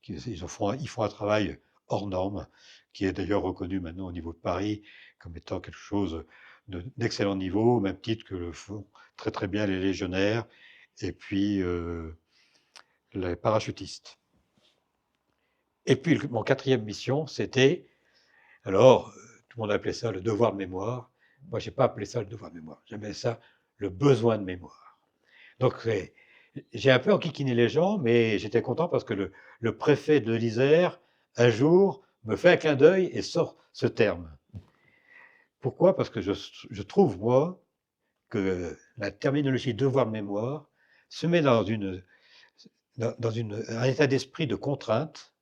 [SPEAKER 1] Ils font un travail hors norme, qui est d'ailleurs reconnu maintenant au niveau de Paris comme étant quelque chose d'excellent niveau, au même titre que le font très très bien les légionnaires et puis les parachutistes. Et puis mon quatrième mission, c'était, alors tout le monde appelait ça le devoir de mémoire. Moi, je n'ai pas appelé ça le devoir de mémoire, j'appelais ça le besoin de mémoire. Donc, j'ai un peu enquiquiné les gens, mais j'étais content parce que le préfet de l'Isère, un jour, me fait un clin d'œil et sort ce terme. Pourquoi? Parce que je trouve, moi, que la terminologie devoir de mémoire se met dans un état d'esprit de contrainte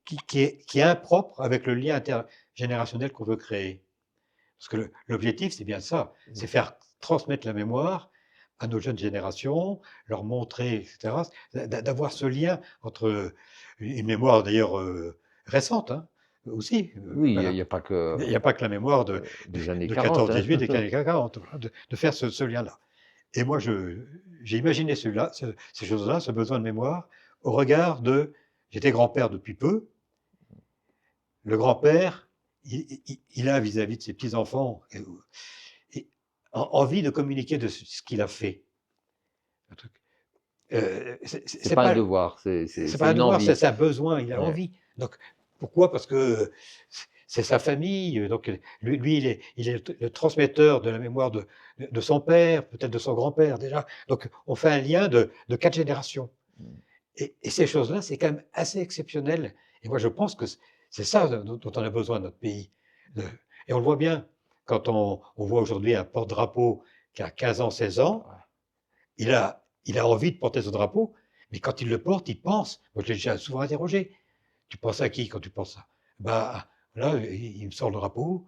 [SPEAKER 1] qui est impropre avec le lien intergénérationnel qu'on veut créer. Parce que l'objectif, c'est bien ça, c'est faire transmettre la mémoire à nos jeunes générations, leur montrer, etc., d'avoir ce lien entre une mémoire d'ailleurs récente, hein, aussi.
[SPEAKER 2] Oui, il
[SPEAKER 1] Voilà.
[SPEAKER 2] n'y a pas que
[SPEAKER 1] Il n'y a pas que la mémoire
[SPEAKER 2] des années
[SPEAKER 1] de
[SPEAKER 2] 40.
[SPEAKER 1] 14-18, des années 40, de faire ce lien-là. Et moi, j'ai imaginé ces choses-là, ce besoin de mémoire, au regard de... J'étais grand-père depuis peu. Le grand-père, il a vis-à-vis de ses petits-enfants envie de communiquer de ce qu'il a fait.
[SPEAKER 2] C'est pas un devoir, c'est
[SPEAKER 1] pas un
[SPEAKER 2] une
[SPEAKER 1] devoir,
[SPEAKER 2] envie.
[SPEAKER 1] c'est un besoin, il a envie. Donc, pourquoi? Parce que c'est sa famille, donc lui il est le transmetteur de la mémoire de son père, peut-être de son grand-père déjà. Donc, on fait un lien de 4 générations. Et ces choses-là, c'est quand même assez exceptionnel. Et moi, je pense que c'est ça dont on a besoin dans notre pays. Et on le voit bien, quand on voit aujourd'hui un porte-drapeau qui a 15 ans, 16 ans, il a envie de porter ce drapeau, mais quand il le porte, il pense. Moi, je l'ai déjà souvent interrogé. Tu penses à qui quand tu penses ça? Bah, là, il me sort le drapeau,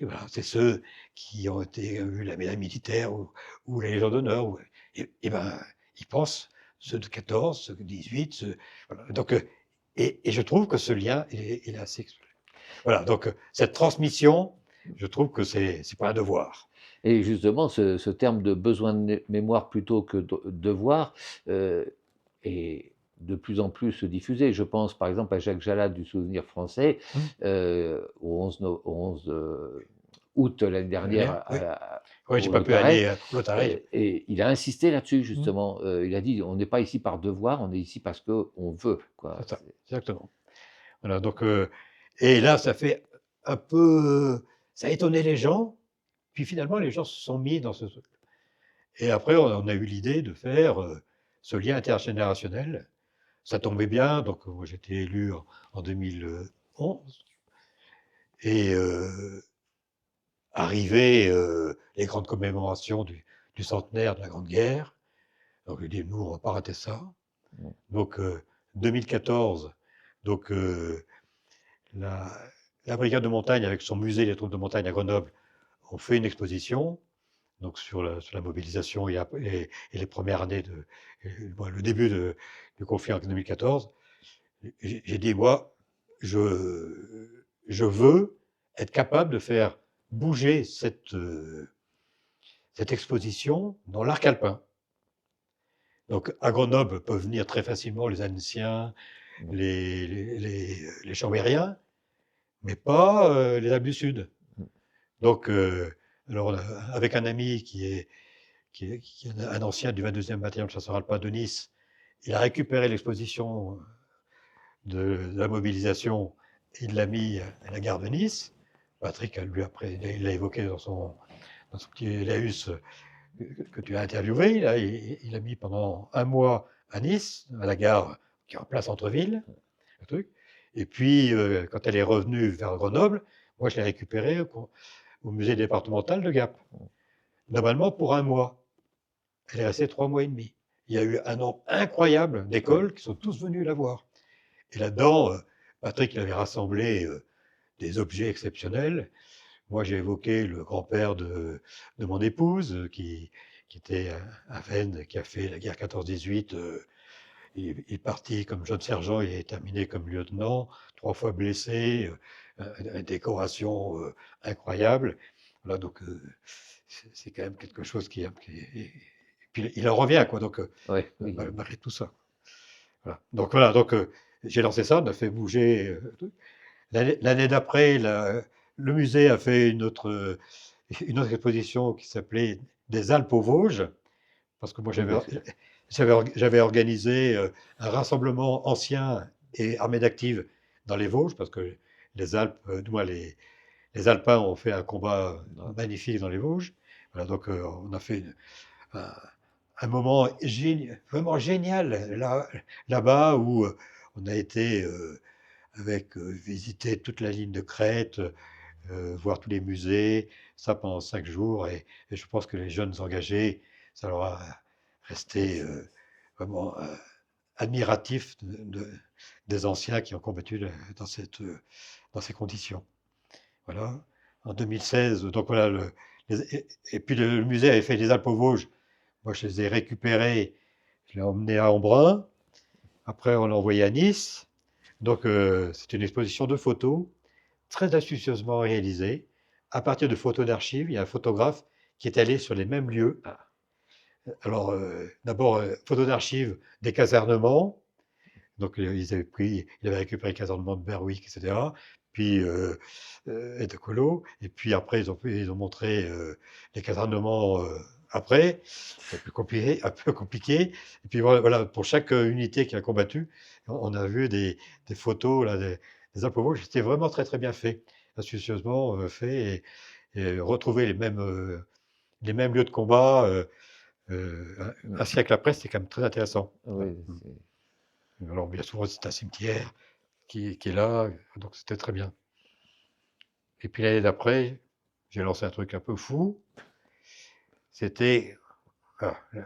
[SPEAKER 1] voilà, c'est ceux qui ont eu la médaille militaire ou la Légion d'honneur. Et ben, il pense ceux de 14, ceux de 18, voilà. Donc, et je trouve que ce lien, il est assez exceptionnel. Voilà, donc cette transmission, je trouve que c'est pas un devoir.
[SPEAKER 2] Et justement, ce terme de besoin de mémoire plutôt que devoir est de plus en plus diffusé. Je pense par exemple à Jacques Jalad du Souvenir français, au 11 août l'année dernière
[SPEAKER 1] Oui. Oui, j'ai
[SPEAKER 2] au
[SPEAKER 1] pas pu
[SPEAKER 2] Lautaret.
[SPEAKER 1] aller à Lautaret.
[SPEAKER 2] Et il a insisté là-dessus,
[SPEAKER 1] Mmh.
[SPEAKER 2] justement. Il a dit, on n'est pas ici par devoir, on est ici parce qu'on veut, quoi.
[SPEAKER 1] C'est ça, exactement. Voilà, donc et là, ça fait un peu, ça a étonné les gens, puis finalement, les gens se sont mis dans ce truc. Et après, on a eu l'idée de faire, ce lien intergénérationnel. Ça tombait bien, donc moi, j'ai été élu en 2011 et arrivé, les grandes commémorations du centenaire de la Grande Guerre. Donc j'ai dit: «Nous, on va pas rater ça».
[SPEAKER 2] Mmh.
[SPEAKER 1] Donc 2014, donc la la brigade de montagne avec son musée des troupes de montagne à Grenoble ont fait une exposition, donc sur la mobilisation et les premières années bon, le début du conflit en 2014. J'ai dit: «Moi, je veux être capable de faire bouger cette exposition dans l'arc alpin». Donc à Grenoble peuvent venir très facilement les Annéciens,
[SPEAKER 2] Mmh.
[SPEAKER 1] les Chambériens, mais pas, les Alpes du Sud.
[SPEAKER 2] Mmh.
[SPEAKER 1] Donc alors avec un ami qui est un ancien du 22e bataillon de chasseurs alpins de Nice, il a récupéré l'exposition de la mobilisation, il l'a mis à la gare de Nice. Patrick, lui, après, il l'a évoqué dans son petit laïus que tu as interviewé. Là, il a mis pendant un mois à Nice, à la gare qui est en plein centre-ville, le truc. Et puis, quand elle est revenue vers Grenoble, moi, je l'ai récupérée au musée départemental de Gap. Normalement, pour un mois. Elle est restée 3 mois et demi. Il y a eu un nombre incroyable d'écoles qui sont tous venus la voir. Et là-dedans, Patrick, il avait rassemblé des objets exceptionnels. Moi, j'ai évoqué le grand-père de mon épouse, qui était à Vennes, qui a fait la guerre 14-18. Il est parti comme jeune sergent, il est terminé comme lieutenant, 3 fois blessé, une décoration incroyable. Voilà, donc c'est quand même quelque chose et puis il en revient, quoi, donc
[SPEAKER 2] Ouais, oui.
[SPEAKER 1] malgré tout ça. Voilà, donc j'ai lancé ça, on a fait bouger. L'année d'après, le musée a fait une autre exposition qui s'appelait Des Alpes aux Vosges, parce que moi
[SPEAKER 2] Oui, bien sûr.
[SPEAKER 1] j'avais organisé un rassemblement ancien et armée d'active dans les Vosges, parce que les Alpes, du moins les Alpins ont fait un combat magnifique dans les Vosges. Voilà, donc on a fait un, un moment vraiment génial là-bas où on a été visiter toute la ligne de crête, voir tous les musées, ça pendant 5 jours. Et je pense que les jeunes engagés, ça leur a resté vraiment admiratif des anciens qui ont combattu dans ces conditions. Voilà. En 2016, donc voilà, et puis le musée avait fait les Alpes aux Vosges. Moi, je les ai récupérés, je l'ai emmené à Embrun. Après, on l'a envoyé à Nice. Donc, c'est une exposition de photos très astucieusement réalisée. À partir de photos d'archives, il y a un photographe qui est allé sur les mêmes lieux. Alors, d'abord, photos d'archives des casernements. Donc, il avait récupéré le casernement de Berwick, etc. Puis, et de Colo. Et puis après, ils ont montré les casernements après. C'est un peu compliqué. Et puis voilà, pour chaque unité qui a combattu, on a vu des photos là, des Alpes Vosges. C'était vraiment très très bien fait, astucieusement fait, et retrouver les mêmes lieux de combat un siècle après, c'était quand même très intéressant.
[SPEAKER 2] Oui,
[SPEAKER 1] Alors bien souvent, c'est un cimetière qui est là, donc c'était très bien. Et puis l'année d'après, j'ai lancé un truc un peu fou. C'était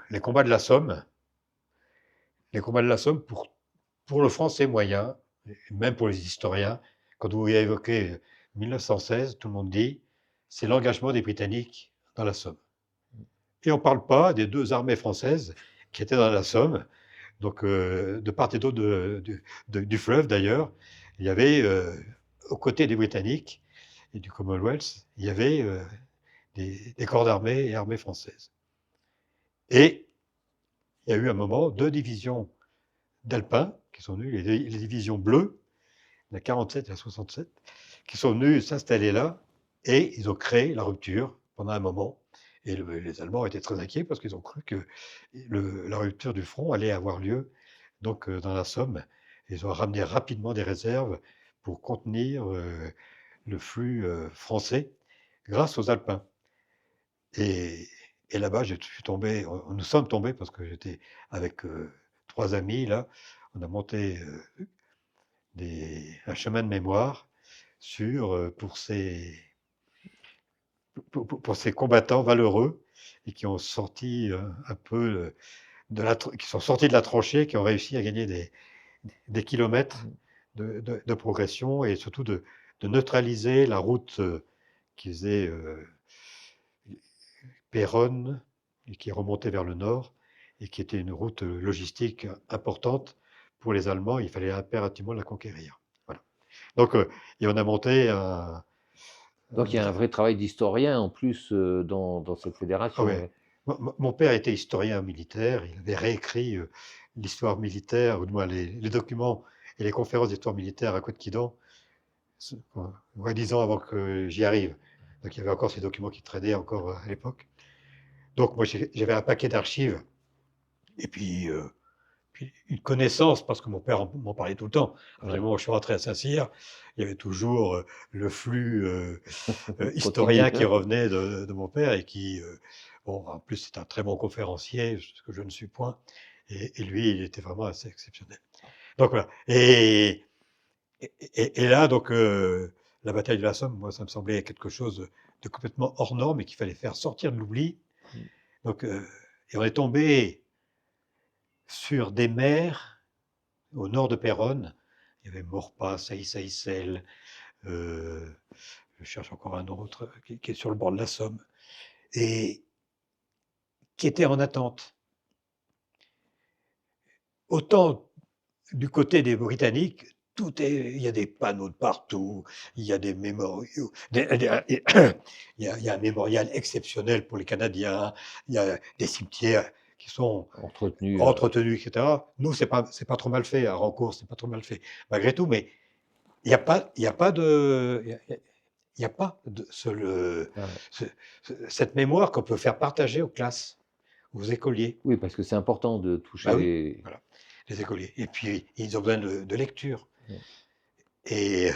[SPEAKER 1] les combats de la Somme. Les combats de la Somme pour le français moyen, et même pour les historiens. Quand vous évoquez 1916, tout le monde dit c'est l'engagement des Britanniques dans la Somme. Et on ne parle pas des 2 armées françaises qui étaient dans la Somme. Donc, de part et d'autre du fleuve, d'ailleurs, il y avait, aux côtés des Britanniques et du Commonwealth, il y avait des corps d'armée et armées françaises. Et il y a eu un moment 2 divisions d'Alpins qui sont venus, les divisions bleues, la 47 et la 67, qui sont venus s'installer là, et ils ont créé la rupture pendant un moment. Et les Allemands étaient très inquiets parce qu'ils ont cru que la rupture du front allait avoir lieu donc, dans la Somme. Ils ont ramené rapidement des réserves pour contenir le flux français grâce aux Alpins. Et, et là-bas, je suis tombé, nous sommes tombés parce que j'étais avec 3 amis là, on a monté un chemin de mémoire pour ces combattants valeureux et qui ont sorti un peu qui sont sortis de la tranchée, qui ont réussi à gagner des kilomètres de progression et surtout de neutraliser la route qui faisait Péronne et qui remontait vers le nord et qui était une route logistique importante pour les Allemands. Il fallait impérativement la conquérir. Voilà. Donc, et on a monté un.
[SPEAKER 2] Donc il y a un vrai travail d'historien en plus dans cette
[SPEAKER 1] Ah
[SPEAKER 2] fédération.
[SPEAKER 1] ouais.
[SPEAKER 2] Ouais.
[SPEAKER 1] Mon père était historien militaire, il avait réécrit l'histoire militaire, ou du moins les documents et les conférences d'histoire militaire à Côte-Quidan, 10 ans avant que j'y arrive. Donc il y avait encore ces documents qui traînaient encore à l'époque. Donc moi j'avais un paquet d'archives, et puis une connaissance, parce que mon père m'en parlait tout le temps. À partir du moment où je suis rentré à Saint-Cyr, il y avait toujours le flux historien qui revenait de mon père et qui, bon, en plus, c'est un très bon conférencier, ce que je ne suis point. Et lui, il était vraiment assez exceptionnel. Donc voilà. Et là, donc, la bataille de la Somme, moi, ça me semblait quelque chose de complètement hors norme et qu'il fallait faire sortir de l'oubli. Donc, et on est tombé sur des mers au nord de Péronne. Il y avait Maurepas, Sailly-Sailly-Celle, je cherche encore un autre qui est sur le bord de la Somme, et qui étaient en attente. Autant du côté des Britanniques, il y a des panneaux de partout, il y a des mémoriaux, il y a un mémorial exceptionnel pour les Canadiens, il y a des cimetières qui sont entretenus, etc. Nous, c'est pas trop mal fait, à Rancourt, c'est pas trop mal fait, malgré tout, mais il n'y a pas cette mémoire qu'on peut faire partager aux classes, aux écoliers.
[SPEAKER 2] Oui, parce que c'est important de toucher
[SPEAKER 1] oui, voilà, les écoliers. Et puis, ils ont besoin de lecture. Et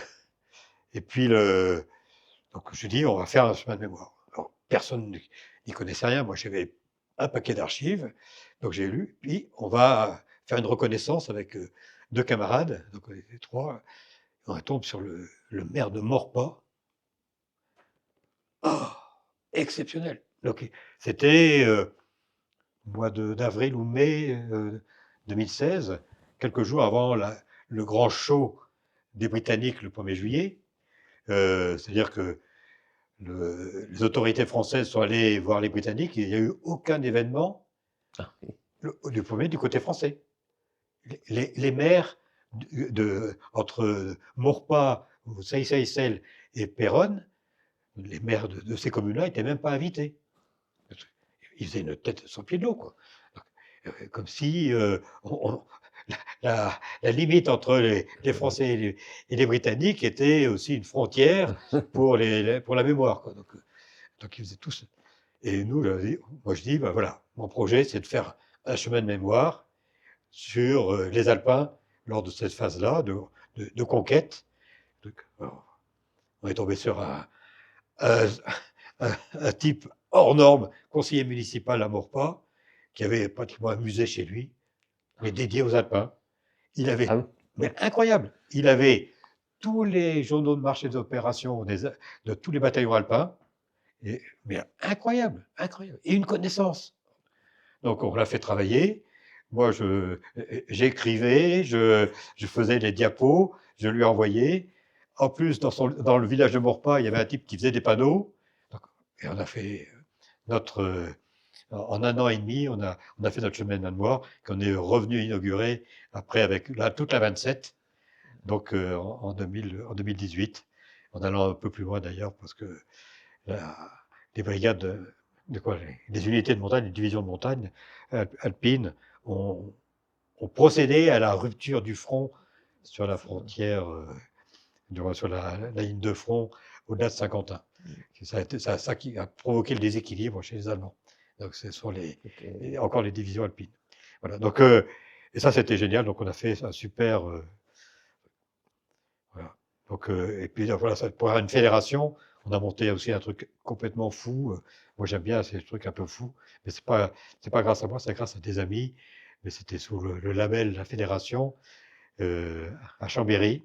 [SPEAKER 1] puis, donc je dis, on va faire un chemin de mémoire. Alors, personne n'y connaissait rien. Moi, j'avais un paquet d'archives, donc j'ai lu. Puis, on va faire une reconnaissance avec 2 camarades, donc on était 3. On tombe sur le maire de Maurepas. Oh, exceptionnel. Donc, c'était mois d'avril ou mai 2016, quelques jours avant le grand show des Britanniques le 1er juillet. C'est-à-dire que les autorités françaises sont allées voir les Britanniques, il n'y a eu aucun événement du côté français. Les maires entre Maurepas, Sailly-Sailly-Celle et Péronne, les maires de ces communes-là n'étaient même pas invités. Ils faisaient une tête sur pied de l'eau, quoi. Comme si la limite entre les Français et les Britanniques était aussi une frontière pour la mémoire, quoi. Donc ils faisaient tout ça. Et nous, moi je dis, ben voilà, mon projet c'est de faire un chemin de mémoire sur les Alpins lors de cette phase-là de conquête. Donc, on est tombé sur un type hors norme, conseiller municipal à Maurepas, qui avait pratiquement un musée chez lui, mais dédié aux Alpins. Il avait, mais incroyable, il avait tous les journaux de marché d'opération de tous les bataillons alpins, mais incroyable, incroyable, et une connaissance. Donc on l'a fait travailler. Moi, j'écrivais, je faisais des diapos, je lui envoyais. En plus, dans le village de Maurepas, il y avait un type qui faisait des panneaux. Et on a fait en 1 an et demi, on a fait notre chemin de mémoire, qu'on est revenu inaugurer après avec toute la 27, donc en 2018, en allant un peu plus loin d'ailleurs, parce que les brigades les unités de montagne, les divisions de montagne alpines ont on procédait à la rupture du front sur la frontière, sur la ligne de front au-delà de Saint-Quentin. Ça a été ça qui a provoqué le déséquilibre chez les Allemands. Donc ce sont encore les divisions alpines. Voilà, donc, et ça c'était génial, donc on a fait un super. Voilà. Donc, et puis voilà, pour une fédération, on a monté aussi un truc complètement fou. Moi j'aime bien ces trucs un peu fous, mais c'est pas grâce à moi, c'est grâce à des amis. Mais c'était sous le label de la fédération à Chambéry.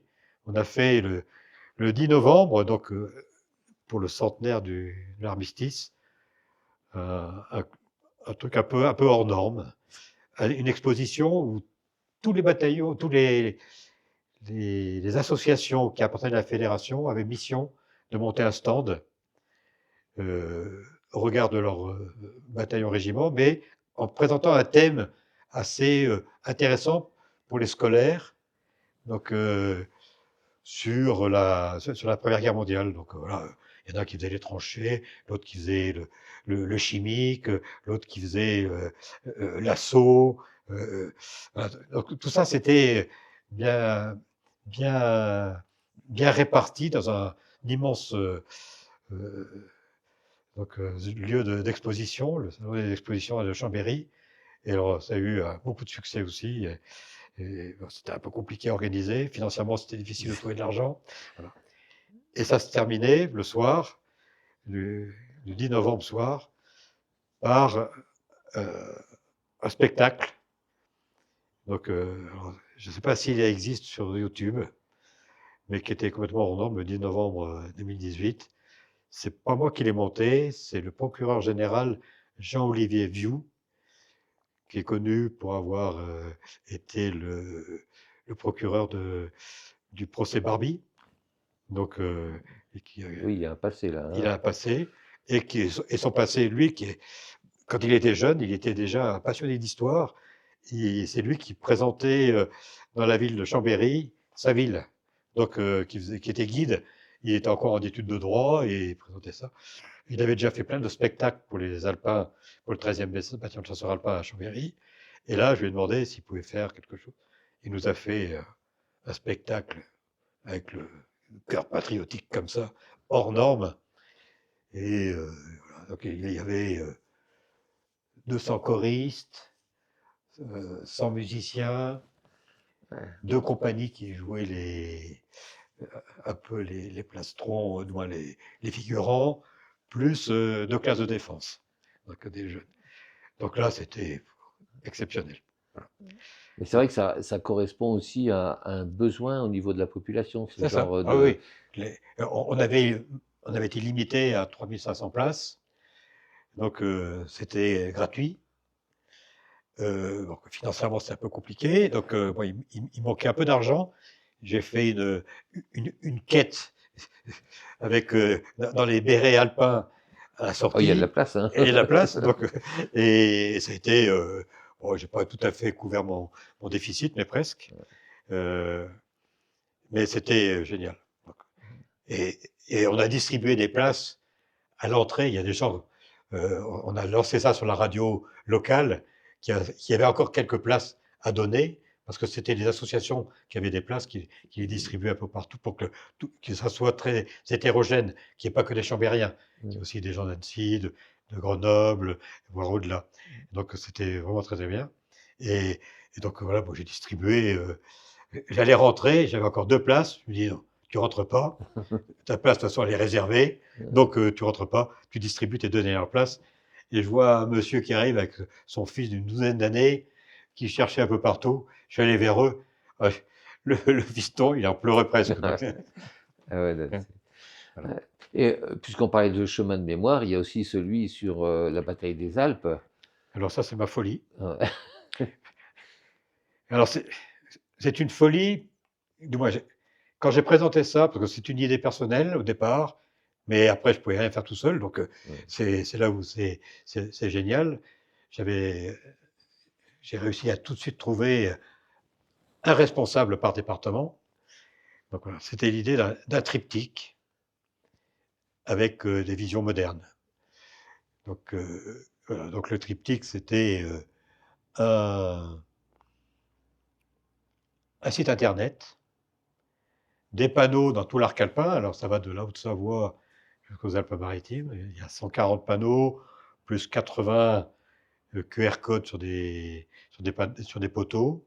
[SPEAKER 1] On a fait le 10 novembre, donc pour le centenaire de l'armistice, un truc un peu hors norme, une exposition où tous les bataillons, les associations qui appartenaient à la fédération avaient mission de monter un stand au regard de leur bataillon régiment, mais en présentant un thème assez intéressant pour les scolaires, donc sur la Première Guerre mondiale. Donc voilà, il y en a qui faisaient les tranchées, l'autre qui faisait le chimique, l'autre qui faisait l'assaut. Voilà. Donc tout ça, c'était bien, bien réparti dans un immense lieu d'exposition, le salon des expositions de Chambéry. Et alors, ça a eu beaucoup de succès aussi. Et c'était un peu compliqué à organiser. Financièrement, c'était difficile de trouver de l'argent. Voilà. Et ça se terminait le soir, du 10 novembre soir, par un spectacle. Donc, je ne sais pas s'il existe sur YouTube, mais qui était complètement hors norme le 10 novembre 2018. C'est pas moi qui l'ai monté, c'est le procureur général Jean-Olivier Vioux, qui est connu pour avoir été le procureur du procès Barbie. Donc,
[SPEAKER 2] Oui, il y a un passé là.
[SPEAKER 1] il a un passé, et son passé, lui, quand il était jeune, il était déjà un passionné d'histoire. C'est lui qui présentait dans la ville de Chambéry sa ville, donc qui était guide. Il était encore en études de droit et il présentait ça. Il avait déjà fait plein de spectacles pour les Alpins, pour le 13e bataillon de chasseurs alpins à Chambéry. Et là, je lui ai demandé s'il pouvait faire quelque chose. Il nous a fait un spectacle avec le cœur patriotique comme ça, hors norme. Et voilà. Donc, il y avait 200 choristes, 100 musiciens, 2 compagnies qui jouaient un peu les plastrons, du moins les figurants, plus 2 classes de défense, donc des jeunes. Donc là, c'était exceptionnel. Voilà.
[SPEAKER 2] Mais c'est vrai que ça correspond aussi à un besoin au niveau de la population, ce
[SPEAKER 1] C'est ça.
[SPEAKER 2] genre
[SPEAKER 1] Ah
[SPEAKER 2] de...
[SPEAKER 1] oui, on avait été limité à 3500 places, donc c'était gratuit. Donc financièrement, c'est un peu compliqué. Donc bon, il manquait un peu d'argent. J'ai fait une quête avec dans les bérets alpins à la
[SPEAKER 2] Oh, il y a de
[SPEAKER 1] sortie.
[SPEAKER 2] la place, hein.
[SPEAKER 1] Et de la place. Donc, et ça a été. Bon, j'ai pas tout à fait couvert mon déficit, mais presque. Mais c'était génial. Donc, et on a distribué des places à l'entrée. Il y a des gens. On a lancé ça sur la radio locale, qui avait encore quelques places à donner, parce que c'était des associations qui avaient des places, qui les distribuaient un peu partout pour que ça soit très hétérogène, qu'il n'y ait pas que des Chambériens, qu'il y ait aussi des gens d'Annecy, de Grenoble, voire au-delà. Donc c'était vraiment très très bien. Et donc voilà, bon, j'ai distribué. J'allais rentrer, j'avais encore 2 places. Je me dis, non, tu rentres pas. Ta place, de toute façon, elle est réservée. Donc, tu rentres pas. Tu distribues tes 2 dernières places. Et je vois un monsieur qui arrive avec son fils d'une douzaine d'années, qui cherchait un peu partout. Je suis allé vers eux. Le fiston, il en pleurait presque. Donc,
[SPEAKER 2] Ah ouais,
[SPEAKER 1] voilà.
[SPEAKER 2] Et puisqu'on parlait de chemin de mémoire, il y a aussi celui sur la bataille des Alpes.
[SPEAKER 1] Alors ça, c'est ma folie.
[SPEAKER 2] Ouais.
[SPEAKER 1] Alors, c'est une folie. Du moins, quand j'ai présenté ça, parce que c'est une idée personnelle au départ, mais après, je pouvais rien faire tout seul. Donc, c'est là où c'est génial. J'ai réussi à tout de suite trouver un responsable par département. Donc voilà, c'était l'idée d'un triptyque avec des visions modernes. Donc, voilà, donc le triptyque, c'était un un site internet, des panneaux dans tout l'arc alpin, alors ça va de la Haute-Savoie jusqu'aux Alpes-Maritimes. Il y a 140 panneaux, plus 80 QR codes sur des poteaux.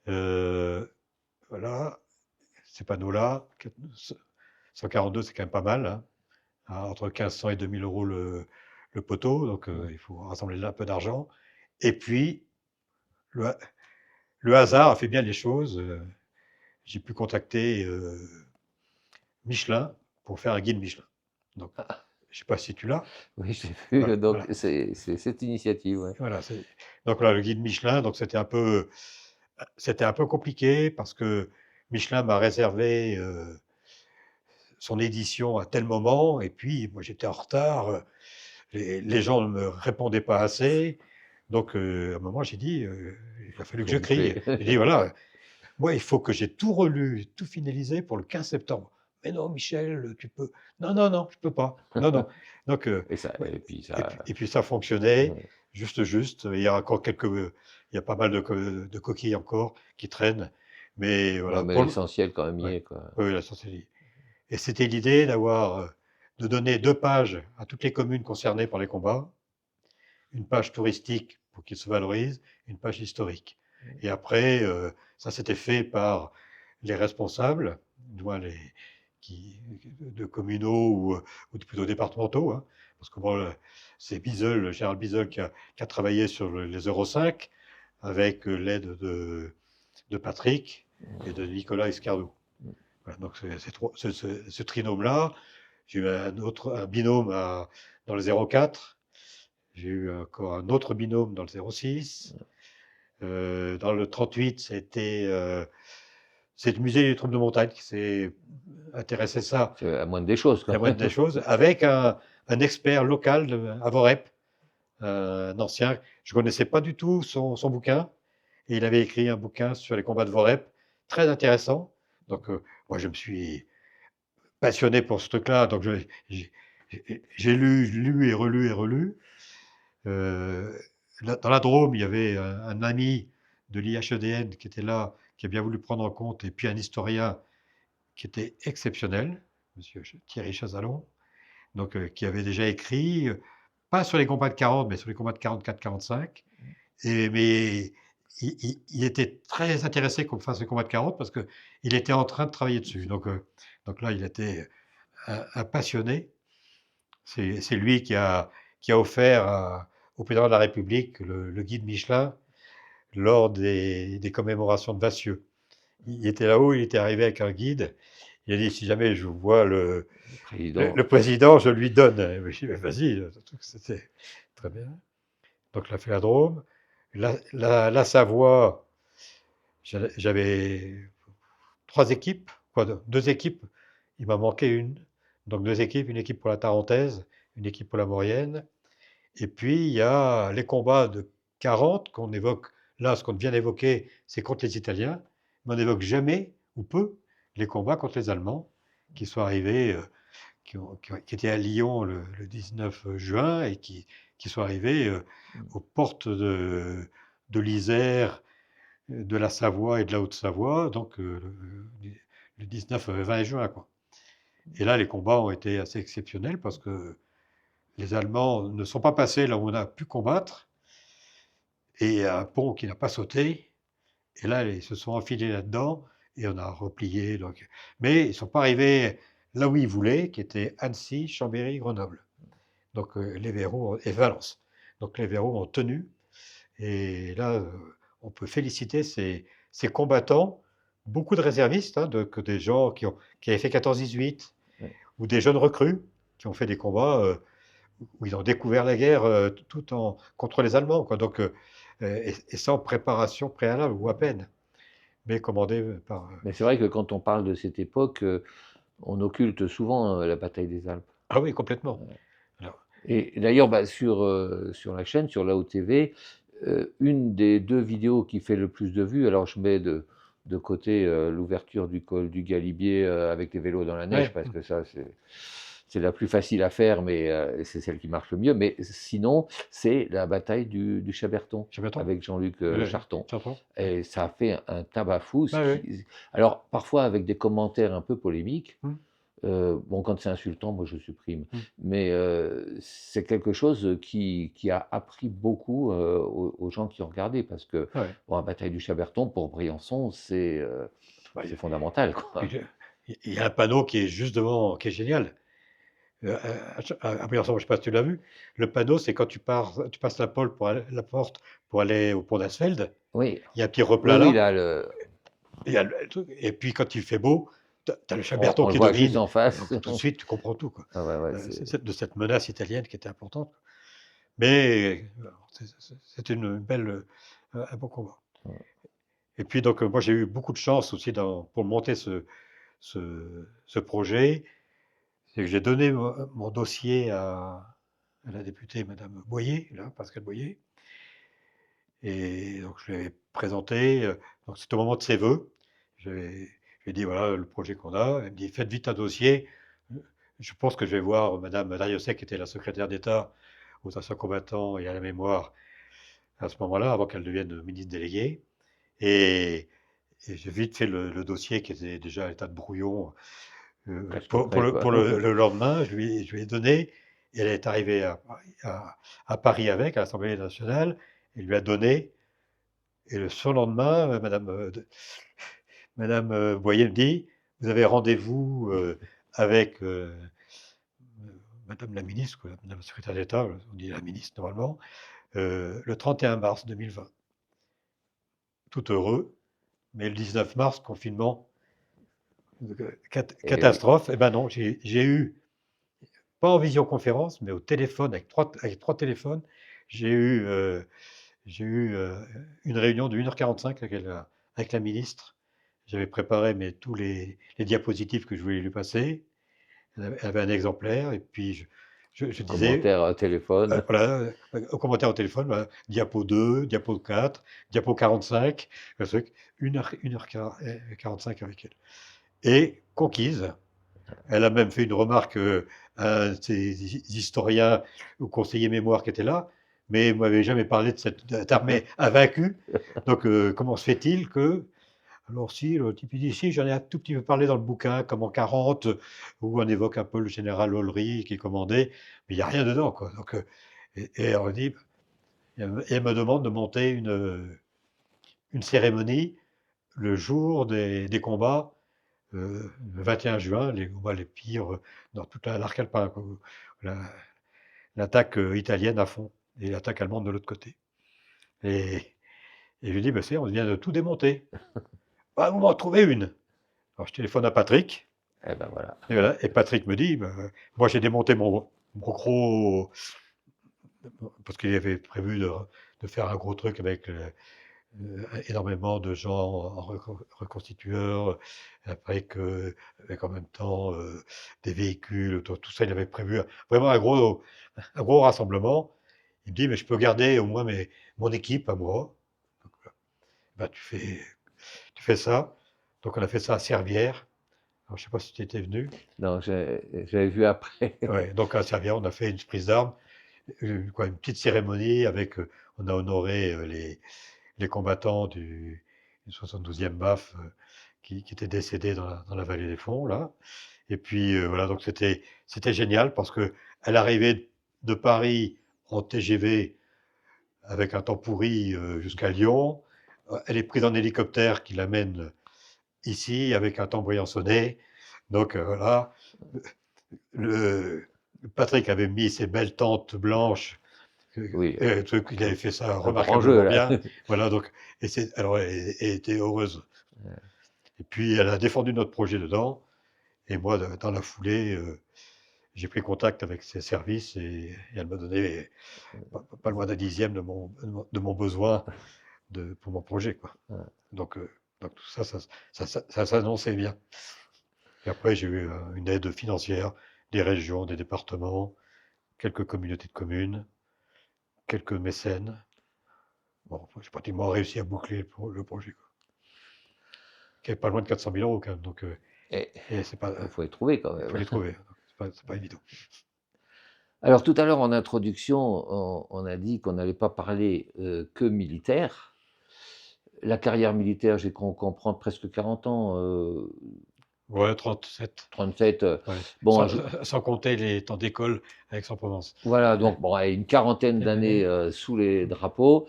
[SPEAKER 1] Voilà, ces panneaux-là, 142, c'est quand même pas mal, hein, entre 1500 et 2000 euros le poteau, donc il faut rassembler là un peu d'argent. Et puis, le, le hasard a fait bien les choses. J'ai pu contacter Michelin pour faire un guide Michelin. Donc, je ne sais pas si tu l'as.
[SPEAKER 2] Oui, j'ai vu,
[SPEAKER 1] Voilà,
[SPEAKER 2] donc
[SPEAKER 1] voilà.
[SPEAKER 2] c'est cette initiative, ouais.
[SPEAKER 1] Voilà, donc là, le guide Michelin, donc c'était un peu compliqué parce que Michelin m'a réservé son édition à tel moment, et puis moi j'étais en retard, les gens ne me répondaient pas assez, donc à un moment j'ai dit, il a fallu que
[SPEAKER 2] Faut
[SPEAKER 1] je crie.
[SPEAKER 2] boucler.
[SPEAKER 1] J'ai dit voilà, moi il faut que j'ai tout relu, tout finalisé pour le 15 septembre. Mais non Michel, tu peux. Non, non, non, je peux pas. Non, non. Donc,
[SPEAKER 2] Et ça,
[SPEAKER 1] ouais,
[SPEAKER 2] et puis ça,
[SPEAKER 1] et puis ça fonctionnait,
[SPEAKER 2] ouais.
[SPEAKER 1] juste. Il y a encore il y a pas mal de coquilles encore qui traînent, mais
[SPEAKER 2] Ouais,
[SPEAKER 1] voilà,
[SPEAKER 2] mais l'essentiel quand même y
[SPEAKER 1] ouais,
[SPEAKER 2] est, quoi.
[SPEAKER 1] oui, la sorcellerie. Et c'était l'idée de donner 2 pages à toutes les communes concernées par les combats, une page touristique pour qu'ils se valorisent, une page historique. Et après, ça s'était fait par les responsables, du moins de communaux ou plutôt départementaux, hein, parce que bon, c'est Gérald Bizel qui a travaillé sur les Euro 5 avec l'aide de Patrick et de Nicolas Escardou. Voilà, donc ce trinôme-là. J'ai eu un binôme dans le 04. J'ai eu encore un autre binôme dans le 06. Dans le 38, c'est le musée des troupes de montagne qui s'est intéressé à ça,
[SPEAKER 2] C'est la moindre des choses,
[SPEAKER 1] la
[SPEAKER 2] quand
[SPEAKER 1] moindre des
[SPEAKER 2] même.
[SPEAKER 1] choses, avec un expert local à Vorep, un ancien. Je ne connaissais pas du tout son bouquin, et il avait écrit un bouquin sur les combats de Vorep, très intéressant. Donc, moi, je me suis passionné pour ce truc-là, donc j'ai lu et relu et relu. Dans la Drôme, il y avait un ami de l'IHEDN qui était là, qui a bien voulu prendre en compte, et puis un historien qui était exceptionnel, monsieur Thierry Chazalon, donc qui avait déjà écrit, pas sur les combats de 40, mais sur les combats de 44-45. Mais il était très intéressé qu'on fasse les combats de 40 parce qu'il était en train de travailler dessus. Donc là, il était un passionné. C'est lui qui a offert au président de la République le guide Michelin lors des commémorations de Vassieux. Il était là-haut, il était arrivé avec un guide. Il a dit, si jamais je vois
[SPEAKER 2] Le président,
[SPEAKER 1] le président, je lui donne. Je dis, vas-y, c'était très bien. Donc, il a fait la Drôme. La Savoie, j'avais 3 équipes, quoi, 2 équipes. Il m'a manqué une. Donc 2 équipes, une équipe pour la Tarentaise, une équipe pour la Maurienne. Et puis, il y a les combats de 40 qu'on évoque. Là, ce qu'on vient d'évoquer, c'est contre les Italiens. Mais on n'évoque jamais, ou peu, les combats contre les Allemands qui sont arrivés, qui étaient à Lyon le 19 juin et qui sont arrivés aux portes de l'Isère, de la Savoie et de la Haute-Savoie, donc le 19-20 juin, quoi. Et là, les combats ont été assez exceptionnels parce que les Allemands ne sont pas passés là où on a pu combattre, et il y a un pont qui n'a pas sauté, et là, ils se sont enfilés là-dedans, et on a replié. Donc. Mais ils ne sont pas arrivés là où ils voulaient, qui était Annecy, Chambéry, Grenoble. Donc les verrous, et Valence. Donc les verrous ont tenu, et là, on peut féliciter ces combattants, beaucoup de réservistes, hein, que des gens qui avaient fait 14-18,
[SPEAKER 2] ouais.
[SPEAKER 1] ou des jeunes recrues qui ont fait des combats où ils ont découvert la guerre contre les Allemands, quoi. Donc, et sans préparation préalable, ou à peine, mais commandé par.
[SPEAKER 2] Mais c'est vrai que quand on parle de cette époque, on occulte souvent la bataille des Alpes.
[SPEAKER 1] Ah oui, complètement. Alors,
[SPEAKER 2] Et d'ailleurs, bah, sur la chaîne, sur l'AO TV, une des 2 vidéos qui fait le plus de vues, alors je mets de côté l'ouverture du col du Galibier avec les vélos dans la neige,
[SPEAKER 1] ouais,
[SPEAKER 2] parce que ça, c'est la plus facile à faire, mais c'est celle qui marche le mieux. Mais sinon, c'est la bataille du Chaberton
[SPEAKER 1] Chaberton?
[SPEAKER 2] avec Jean-Luc Charton.
[SPEAKER 1] Charton?
[SPEAKER 2] Et ça a fait un tabac fou.
[SPEAKER 1] Ouais, ouais.
[SPEAKER 2] Alors, parfois avec des commentaires un peu polémiques.
[SPEAKER 1] Mmh.
[SPEAKER 2] Bon, quand c'est insultant, moi je supprime.
[SPEAKER 1] Mmh.
[SPEAKER 2] Mais c'est quelque chose qui a appris beaucoup aux gens qui ont regardé. Parce que
[SPEAKER 1] Ouais.
[SPEAKER 2] bon, la bataille du Chaberton, pour Briançon, c'est
[SPEAKER 1] Bah,
[SPEAKER 2] fondamental, quoi.
[SPEAKER 1] puis il y a un panneau qui est juste devant, qui est génial. À Briançon, je ne sais pas si tu l'as vu. Le panneau, c'est quand tu passes la porte pour aller au pont d'Asfeld.
[SPEAKER 2] Oui,
[SPEAKER 1] Il y a un petit
[SPEAKER 2] oui,
[SPEAKER 1] replat
[SPEAKER 2] oui,
[SPEAKER 1] là.
[SPEAKER 2] là,
[SPEAKER 1] Il y a le truc, et puis quand il fait beau, tu as le
[SPEAKER 2] on
[SPEAKER 1] Chaberton
[SPEAKER 2] le
[SPEAKER 1] qui
[SPEAKER 2] voit juste
[SPEAKER 1] domine.
[SPEAKER 2] en face.
[SPEAKER 1] Donc tout de suite, tu comprends tout, quoi.
[SPEAKER 2] Ah ouais, ouais,
[SPEAKER 1] De cette menace italienne qui était importante. Mais c'est une belle, un bon combat. Et puis donc moi j'ai eu beaucoup de chance aussi pour monter ce projet. C'est que j'ai donné mon dossier à la députée Madame Boyer, là, Pascal Boyer. Et donc je l'ai présenté. Donc c'était au moment de ses vœux. Je lui ai dit voilà le projet qu'on a. Elle me dit faites vite un dossier. Je pense que je vais voir Madame Dariussec, qui était la secrétaire d'État aux anciens combattants et à la mémoire à ce moment-là, avant qu'elle devienne ministre déléguée. Et j'ai vite fait le dossier qui était déjà à l'état de brouillon
[SPEAKER 2] presque
[SPEAKER 1] pour
[SPEAKER 2] prêt, quoi.
[SPEAKER 1] le lendemain. Je lui ai donné. Et elle est arrivée à Paris à l'Assemblée nationale. Elle lui a donné. Et le surlendemain, Madame Boyer me dit vous avez rendez-vous avec Madame la ministre, quoi, Madame la secrétaire d'État, on dit la ministre normalement, le 31 mars 2020. Tout heureux. Mais le 19 mars, confinement,
[SPEAKER 2] Et oui.
[SPEAKER 1] catastrophe. Eh ben non, j'ai eu, pas en visioconférence, mais au téléphone, avec trois téléphones, j'ai eu, une réunion de 1h45 avec la ministre. J'avais préparé tous les diapositives que je voulais lui passer. Elle avait un exemplaire, et puis je disais,
[SPEAKER 2] Commentaire téléphone.
[SPEAKER 1] voilà, au commentaire au téléphone, voilà, diapo 2, diapo 4, diapo 45, le truc, 1h45 avec elle. Et conquise. Elle a même fait une remarque à un de ces historiens ou conseillers mémoire qui était là, mais il ne m'avait jamais parlé de cette armée invaincue. Donc, comment se fait-il que. Alors, si, le type il dit, si, j'en ai un tout petit peu parlé dans le bouquin, comme en 40, où on évoque un peu le général Olry qui commandait, mais il n'y a rien dedans, quoi. Donc, et on dit, et elle me demande de monter une cérémonie le jour des combats. Le 21 juin, les combats les pires dans toute l'arc alpin, quoi. L'attaque italienne à fond et l'attaque allemande de l'autre côté. Et je lui dis, bah, on vient de tout démonter. Ah, vous m'en trouvez une. Alors je téléphone à Patrick.
[SPEAKER 2] Eh ben voilà.
[SPEAKER 1] Et, voilà, et Patrick me dit, bah, moi j'ai démonté mon gros. Parce qu'il avait prévu de faire un gros truc avec énormément de gens en reconstitueurs, avec en même temps des véhicules, tout ça, il avait prévu vraiment un gros rassemblement. Il me dit, mais je peux garder au moins mon équipe à moi. Donc, bah, tu fais ça. Donc on a fait ça à Servières. Alors, je ne sais pas si tu étais venu.
[SPEAKER 2] Non, j'avais vu après.
[SPEAKER 1] Ouais, donc à Servières, on a fait une prise d'armes, une petite cérémonie avec, on a honoré les combattants du 72e BAF qui étaient décédés dans la vallée des Fonds, là. Et puis voilà, donc c'était génial parce qu'elle arrivait de Paris en TGV avec un temps pourri jusqu'à Lyon. Elle est prise en hélicoptère qui l'amène ici avec un temps briançonné. Donc voilà, Patrick avait mis ses belles tentes blanches.
[SPEAKER 2] Oui.
[SPEAKER 1] Il avait fait ça
[SPEAKER 2] Un grand
[SPEAKER 1] remarquablement
[SPEAKER 2] jeu, là.
[SPEAKER 1] bien. Voilà, donc, alors elle était heureuse. Et puis elle a défendu notre projet dedans. Et moi, dans la foulée, j'ai pris contact avec ses services et elle m'a donné pas loin d'un dixième de mon besoin pour mon projet, quoi. Donc tout ça, ça s'annonçait bien. Et après, j'ai eu une aide financière des régions, des départements, quelques communautés de communes, quelques mécènes. Bon, j'ai pratiquement réussi à boucler le projet, quoi. Qui est pas loin de 400 000 € quand même. Donc,
[SPEAKER 2] Et
[SPEAKER 1] et c'est pas.
[SPEAKER 2] il faut les trouver quand
[SPEAKER 1] Il
[SPEAKER 2] même.
[SPEAKER 1] faut les trouver. c'est pas évident.
[SPEAKER 2] Alors tout à l'heure en introduction, on a dit qu'on n'allait pas parler que militaire. La carrière militaire, j'ai cru comprendre presque 40 ans,
[SPEAKER 1] Ouais, 37.
[SPEAKER 2] 37.
[SPEAKER 1] Ouais.
[SPEAKER 2] Bon,
[SPEAKER 1] Sans compter les temps d'école à Aix-en-Provence.
[SPEAKER 2] voilà, donc bon, allez, une quarantaine d'années sous les drapeaux.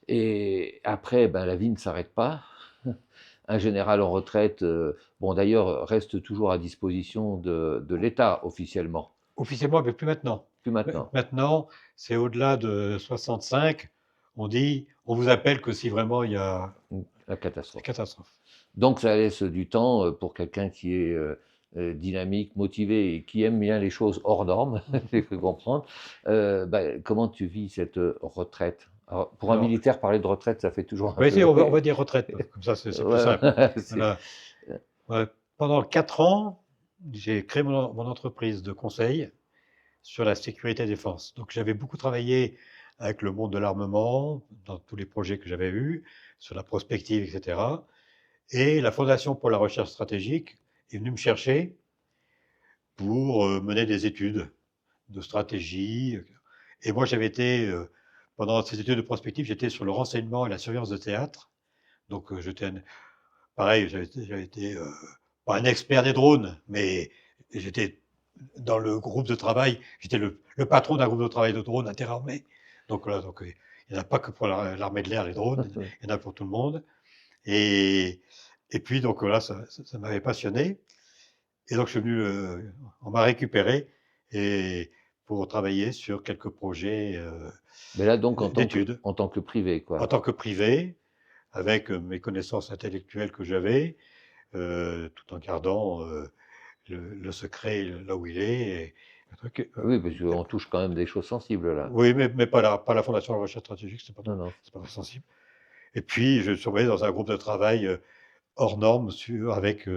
[SPEAKER 2] Et après, ben, la vie ne s'arrête pas. Un général en retraite, bon d'ailleurs, reste toujours à disposition de l'État officiellement,
[SPEAKER 1] Officiellement, mais plus maintenant.
[SPEAKER 2] plus maintenant.
[SPEAKER 1] Maintenant, c'est au-delà de 65. On dit, on vous appelle que si vraiment il y a
[SPEAKER 2] La
[SPEAKER 1] des
[SPEAKER 2] catastrophe.
[SPEAKER 1] catastrophes.
[SPEAKER 2] Donc ça laisse du temps pour quelqu'un qui est dynamique, motivé et qui aime bien les choses hors normes, j'ai cru comprendre. Ben, comment tu vis cette retraite? Alors, pour un
[SPEAKER 1] Alors,
[SPEAKER 2] militaire, parler de retraite, ça fait toujours un
[SPEAKER 1] on va essayer,
[SPEAKER 2] peu.
[SPEAKER 1] on va dire retraite, parce que comme ça c'est plus simple.
[SPEAKER 2] Voilà,
[SPEAKER 1] Voilà. Ouais, pendant 4 ans, j'ai créé mon entreprise de conseil sur la sécurité et défense. Donc j'avais beaucoup travaillé avec le monde de l'armement, dans tous les projets que j'avais eus, sur la prospective, etc. Et la Fondation pour la recherche stratégique est venue me chercher pour mener des études de stratégie. Et moi, j'avais été, pendant ces études de prospective, j'étais sur le renseignement et la surveillance de théâtre. Donc, pareil, j'avais été pas un expert des drones, mais j'étais dans le groupe de travail, j'étais le patron d'un groupe de travail de drones interarmés. Donc, voilà, donc, il n'y en a pas que pour l'armée de l'air, les drones, il y en a pour tout le monde. Et, et puis, donc là, ça m'avait passionné. Et donc, je suis venu, on m'a récupéré et pour travailler sur quelques projets
[SPEAKER 2] Mais là, donc,
[SPEAKER 1] d'études
[SPEAKER 2] en tant que privé,
[SPEAKER 1] en
[SPEAKER 2] quoi.
[SPEAKER 1] tant que privé, avec mes connaissances intellectuelles que j'avais, tout en gardant le secret là où il est. Et le truc,
[SPEAKER 2] Oui, parce qu'on touche quand même des choses sensibles, là.
[SPEAKER 1] oui, mais pas la Fondation de la recherche stratégique,
[SPEAKER 2] Non, non.
[SPEAKER 1] c'est pas très sensible. Et puis, je surveillais dans un groupe de travail hors norme avec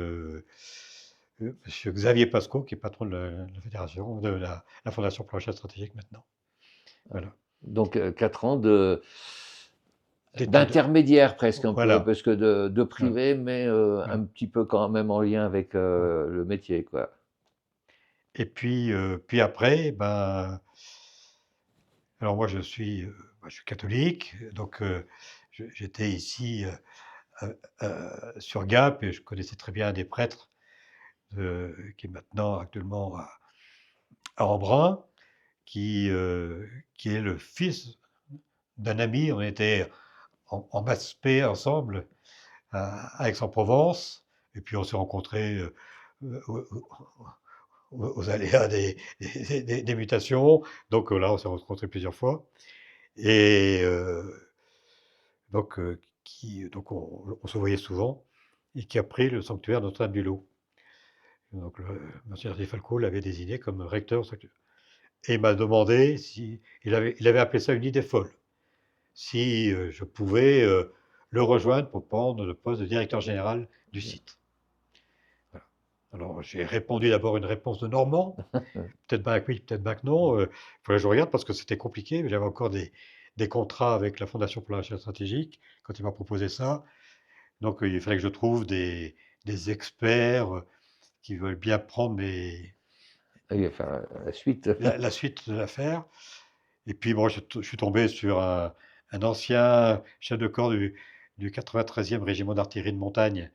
[SPEAKER 1] Monsieur Xavier Pasco, qui est patron de la fédération, de la Fondation pour la recherche stratégique maintenant. Voilà.
[SPEAKER 2] Donc, 4 ans
[SPEAKER 1] D'études.
[SPEAKER 2] d'intermédiaire presque un peu,
[SPEAKER 1] Voilà.
[SPEAKER 2] parce que de privé, mais un petit peu quand même en lien avec le métier, quoi.
[SPEAKER 1] Et puis après, ben, alors moi je suis catholique, donc j'étais ici sur Gap et je connaissais très bien un des prêtres qui est maintenant actuellement à Embrun, qui est le fils d'un ami. On était en maths P ensemble à Aix-en-Provence, et puis on s'est rencontrés aux, aux aléas des mutations. Donc là, on s'est rencontrés plusieurs fois. Et donc on se voyait souvent, et qui a pris le sanctuaire Notre-Dame-du-Lot. Donc Monsieur Falco l'avait désigné comme recteur au sanctuaire. Et il m'a demandé si il avait appelé ça une idée folle, si je pouvais le rejoindre pour prendre le poste de directeur général du site. Voilà. Alors j'ai répondu d'abord une réponse de Normand, peut-être bien que oui, peut-être bien que non. Il faudrait que je regarde parce que c'était compliqué. J'avais encore des contrats avec la Fondation pour la recherche stratégique quand il m'a proposé ça. Donc il fallait que je trouve des experts qui veulent bien prendre
[SPEAKER 2] Et enfin, la suite.
[SPEAKER 1] la suite de l'affaire. Et puis bon, je suis tombé sur un ancien chef de corps du 93e régiment d'artillerie de montagne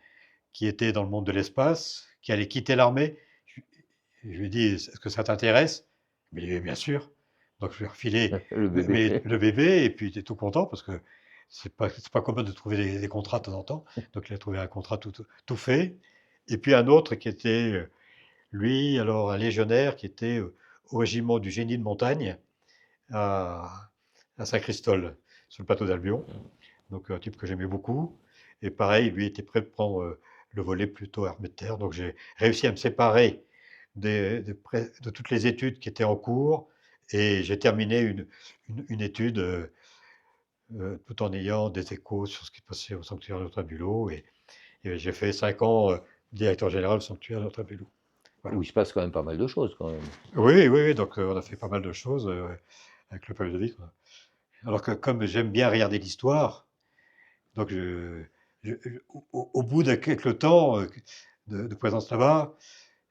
[SPEAKER 1] qui était dans le monde de l'espace, qui allait quitter l'armée. Je lui ai dit, est-ce que ça t'intéresse? Mais il dit, bien sûr. Donc je lui ai refilé
[SPEAKER 2] Le bébé.
[SPEAKER 1] le bébé, et puis il était tout content parce que c'est pas commun de trouver des contrats de temps en temps. Donc il a trouvé un contrat tout fait. Et puis un autre qui était, lui, alors un légionnaire qui était au régiment du génie de montagne à, à Saint-Christol, sur le plateau d'Albion. Donc un type que j'aimais beaucoup. Et pareil, lui était prêt de prendre le volet plutôt armée de terre. Donc j'ai réussi à me séparer de toutes les études qui étaient en cours. Et j'ai terminé une étude tout en ayant des échos sur ce qui se passait au sanctuaire Notre-Dame-du-Lot. Et j'ai fait 5 ans directeur général du sanctuaire Notre-Dame-du-Lot. Voilà.
[SPEAKER 2] Où il se passe quand même pas mal de choses, quand même.
[SPEAKER 1] Oui, oui, oui. Donc on a fait pas mal de choses avec le peuple de vie. Alors que comme j'aime bien regarder l'histoire, donc au bout de quelques temps de présence là-bas,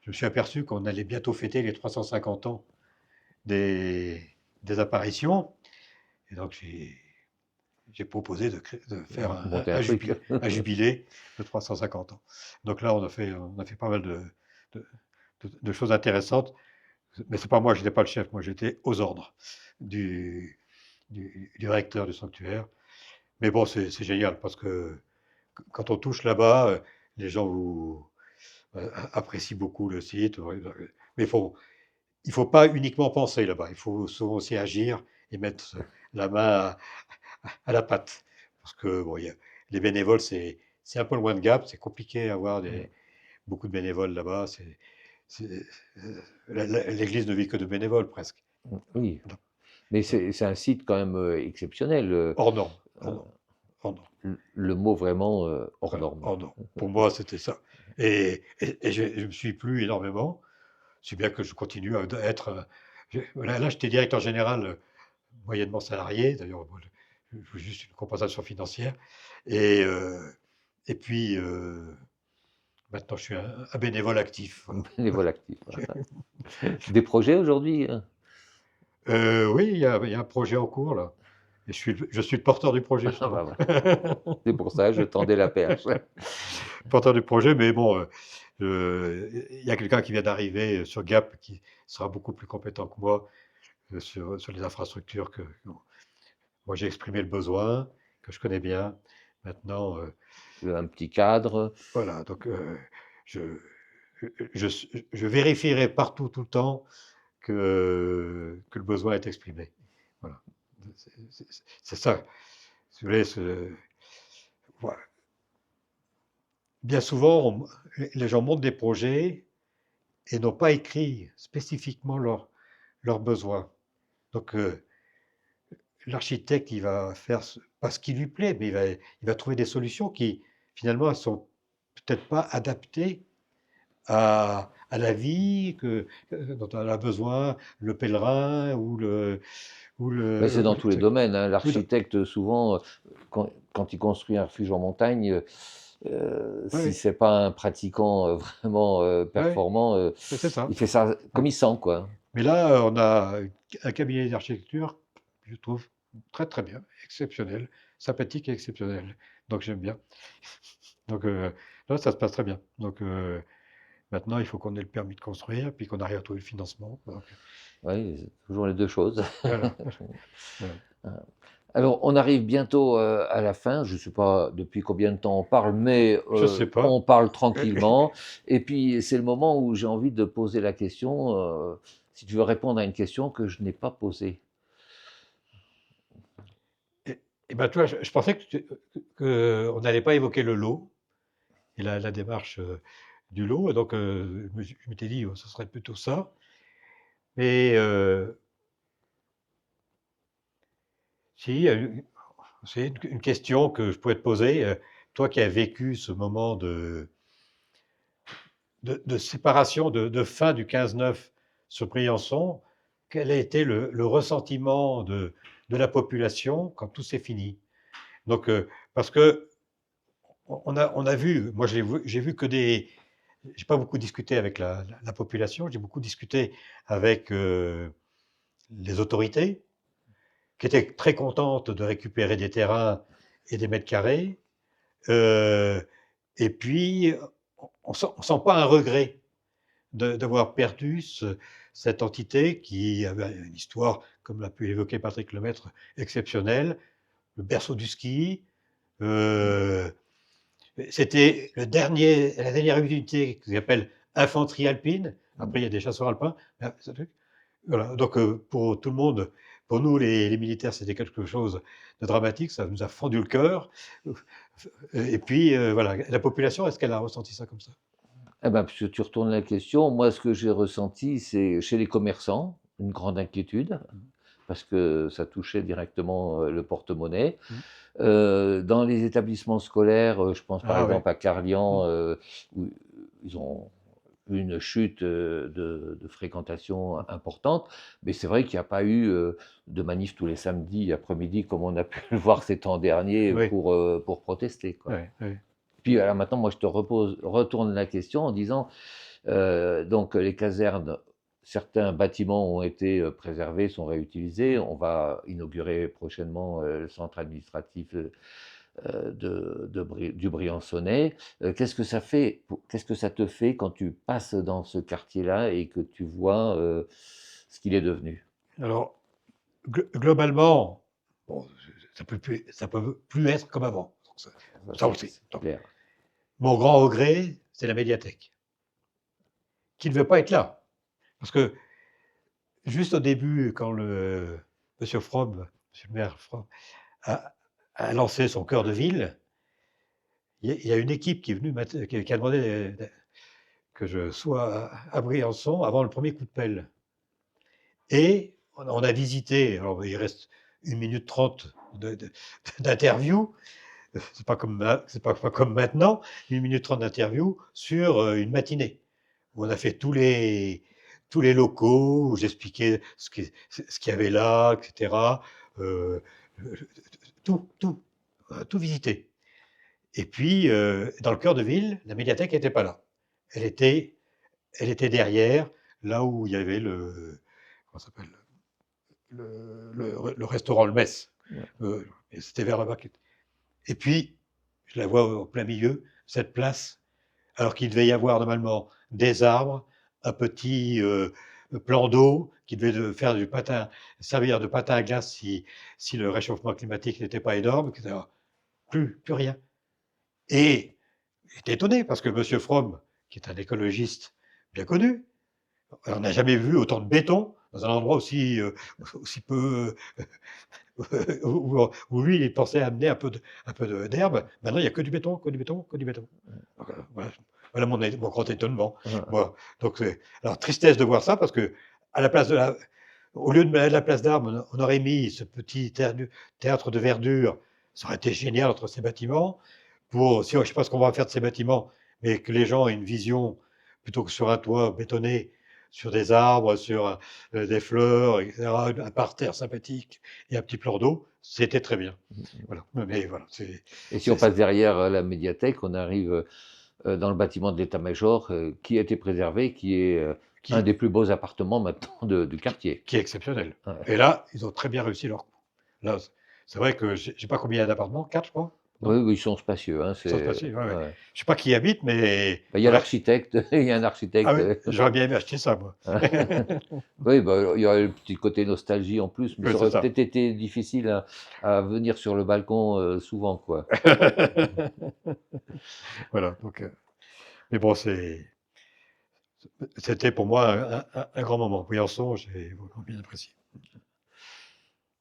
[SPEAKER 1] je me suis aperçu qu'on allait bientôt fêter les 350 ans des, des apparitions. Et donc, j'ai proposé de faire
[SPEAKER 2] Monter un truc.
[SPEAKER 1] un jubilé de 350 ans. Donc là, on a fait pas mal de, de choses intéressantes. Mais c'est pas moi, je n'étais pas le chef, moi j'étais aux ordres du recteur du sanctuaire. Mais bon, c'est génial parce que quand on touche là-bas, les gens apprécient beaucoup le site. Mais il faut pas uniquement penser là-bas, il faut souvent aussi agir et mettre la main à la pâte. Parce que bon, les bénévoles, c'est un peu loin de Gap, c'est compliqué d'avoir beaucoup de bénévoles là-bas. L'église ne vit que de bénévoles presque.
[SPEAKER 2] Oui, mais c'est un site quand même exceptionnel.
[SPEAKER 1] Hors norme. Hors norme.
[SPEAKER 2] Le mot vraiment hors
[SPEAKER 1] Voilà,
[SPEAKER 2] norme.
[SPEAKER 1] hors norme. Pour moi, c'était ça. Et je me suis plu énormément, si bien que je continue à être. Là, j'étais directeur général moyennement salarié. D'ailleurs, moi, je veux juste une compensation financière. Et puis, maintenant, je suis un bénévole actif. Voilà.
[SPEAKER 2] Bénévole actif. Voilà. Des projets aujourd'hui?
[SPEAKER 1] Oui, il y a un projet en cours là. Et je suis le porteur du projet.
[SPEAKER 2] Ah, bah, voilà. C'est pour ça que je tendais la perche.
[SPEAKER 1] Porteur du projet, mais bon, il y a quelqu'un qui vient d'arriver sur Gap qui sera beaucoup plus compétent que moi sur les infrastructures moi j'ai exprimé le besoin, que je connais bien. Maintenant,
[SPEAKER 2] Un petit cadre.
[SPEAKER 1] voilà, donc je, je vérifierai partout, tout le temps, que le besoin est exprimé. Voilà. C'est ça. Si vous voulez, voilà. Bien souvent, les gens montent des projets et n'ont pas écrit spécifiquement leurs besoins. Donc, l'architecte, il va faire pas ce qui lui plaît, mais il va trouver des solutions qui, finalement, elles sont peut-être pas adaptées à la vie dont on a besoin, le pèlerin ou le.
[SPEAKER 2] Mais c'est dans tous les domaines. Hein.
[SPEAKER 1] Oui,
[SPEAKER 2] L'architecte, souvent, quand il construit un refuge en montagne, si
[SPEAKER 1] oui,
[SPEAKER 2] c'est pas un pratiquant vraiment performant,
[SPEAKER 1] c'est ça.
[SPEAKER 2] il fait ça comme il sent, quoi.
[SPEAKER 1] Mais là, on a un cabinet d'architecture, je trouve très très bien, exceptionnel, sympathique et exceptionnel. Donc j'aime bien. Donc là, ça se passe très bien. Donc maintenant, il faut qu'on ait le permis de construire, puis qu'on arrive à trouver le financement. Donc,
[SPEAKER 2] Oui, c'est toujours les deux choses.
[SPEAKER 1] voilà. Voilà.
[SPEAKER 2] Alors, on arrive bientôt à la fin. Je ne sais pas depuis combien de temps on parle, mais
[SPEAKER 1] Je sais pas.
[SPEAKER 2] on parle tranquillement. Et puis, c'est le moment où j'ai envie de poser la question, si tu veux répondre à une question que je n'ai pas posée.
[SPEAKER 1] Et ben, toi, je pensais qu'on n'allait pas évoquer le lot et la démarche du lot. Et donc, je m'étais dit, ce serait plutôt ça. Mais si, c'est une question que je pourrais te poser. Toi qui as vécu ce moment de séparation, de fin du 15-9 sur Briançon, quel a été le ressentiment de la population quand tout s'est fini? Donc, parce que on a vu, moi j'ai vu que j'ai pas beaucoup discuté avec la population, j'ai beaucoup discuté avec les autorités, qui étaient très contentes de récupérer des terrains et des mètres carrés. Et puis, on sent pas un regret d'avoir perdu cette entité qui avait une histoire, comme l'a pu évoquer Patrick Lemaître, exceptionnelle, le berceau du ski. C'était la dernière unité qu'ils appellent infanterie alpine. Après, il y a des chasseurs alpins. Voilà. Donc, pour tout le monde, pour nous, les militaires, c'était quelque chose de dramatique. Ça nous a fendu le cœur. Et puis, voilà. La population, est-ce qu'elle a ressenti ça comme ça?
[SPEAKER 2] Eh ben, puisque tu retournes la question, moi, ce que j'ai ressenti, c'est chez les commerçants, une grande inquiétude, parce que ça touchait directement le porte-monnaie. Dans les établissements scolaires, je pense par exemple à Carlian, où ils ont eu une chute de fréquentation importante, mais c'est vrai qu'il n'y a pas eu de manif tous les samedis après-midi comme on a pu le voir ces temps derniers
[SPEAKER 1] Oui.
[SPEAKER 2] pour protester, quoi.
[SPEAKER 1] Oui, oui.
[SPEAKER 2] Puis alors maintenant, moi, je te retourne la question en disant, Donc les casernes, certains bâtiments ont été préservés, sont réutilisés. On va inaugurer prochainement le centre administratif du Briançonnais. Qu'est-ce que ça fait, qu'est-ce que ça te fait quand tu passes dans ce quartier-là et que tu vois ce qu'il est devenu?
[SPEAKER 1] Alors, globalement, bon, ça peut plus être comme avant. Donc, ça aussi.
[SPEAKER 2] C'est
[SPEAKER 1] Donc,
[SPEAKER 2] clair.
[SPEAKER 1] mon grand regret, c'est la médiathèque, qui ne veut pas être là. Parce que juste au début, quand monsieur Fromm, monsieur le maire Fromm, a lancé son cœur de ville, il y a une équipe qui est venue, qui a demandé que je sois à Briançon avant le premier coup de pelle. Et on a visité, alors il reste 1 minute 30 d'interview, c'est pas pas comme maintenant, 1 minute 30 d'interview sur une matinée, où on a fait tous les locaux, où j'expliquais ce qu'il y avait là, etc. Euh, tout visité. Et puis, dans le cœur de ville, la médiathèque n'était pas là. Elle était derrière, là où il y avait comment ça s'appelle, le restaurant Le Mess.
[SPEAKER 2] Ouais.
[SPEAKER 1] Et c'était vers là-bas. Et puis, je la vois au plein milieu, cette place, alors qu'il devait y avoir normalement des arbres, un petit plan d'eau qui devait faire du patin, servir de patin à glace si le réchauffement climatique n'était pas énorme, etc. Plus rien. Et j'étais étonné parce que M. Fromm, qui est un écologiste bien connu, on n'a jamais vu autant de béton dans un endroit aussi peu où lui, il pensait amener un peu d'herbe. Maintenant, il n'y a que du béton, que du béton, que du béton. Donc, voilà mon grand étonnement. Moi, donc, alors, tristesse de voir ça parce que à la place au lieu de mettre la place d'armes, on aurait mis ce petit théâtre de verdure. Ça aurait été génial entre ces bâtiments. Je ne sais pas ce qu'on va faire de ces bâtiments, mais que les gens aient une vision plutôt que sur un toit bétonné, sur des arbres, sur des fleurs, etc., un parterre sympathique et un petit plan d'eau, c'était très bien. Voilà. Mais voilà,
[SPEAKER 2] Et si on passe derrière la médiathèque, on arrive dans le bâtiment de l'état-major qui a été préservé, qui est un des plus beaux appartements maintenant du quartier.
[SPEAKER 1] Qui est exceptionnel.
[SPEAKER 2] Ouais.
[SPEAKER 1] Et là, ils ont très bien réussi leur coup. Là, c'est vrai que je ne sais pas combien il y a d'appartements, 4, je crois.
[SPEAKER 2] Oui, oui, ils sont spacieux. Hein,
[SPEAKER 1] Ils sont spacieux, ouais.
[SPEAKER 2] ouais.
[SPEAKER 1] Je ne sais pas qui y habite, mais.
[SPEAKER 2] Il y a l'architecte, il y a un architecte.
[SPEAKER 1] Ah oui, j'aurais bien aimé acheter ça, moi.
[SPEAKER 2] Oui, bah, il y a le petit côté nostalgie en plus, mais
[SPEAKER 1] Oui,
[SPEAKER 2] ça aurait
[SPEAKER 1] c'est ça.
[SPEAKER 2] peut-être été difficile à venir sur le balcon souvent, quoi.
[SPEAKER 1] Voilà, donc, mais bon, c'était pour moi un grand moment. Briançon, j'ai vraiment bien apprécié.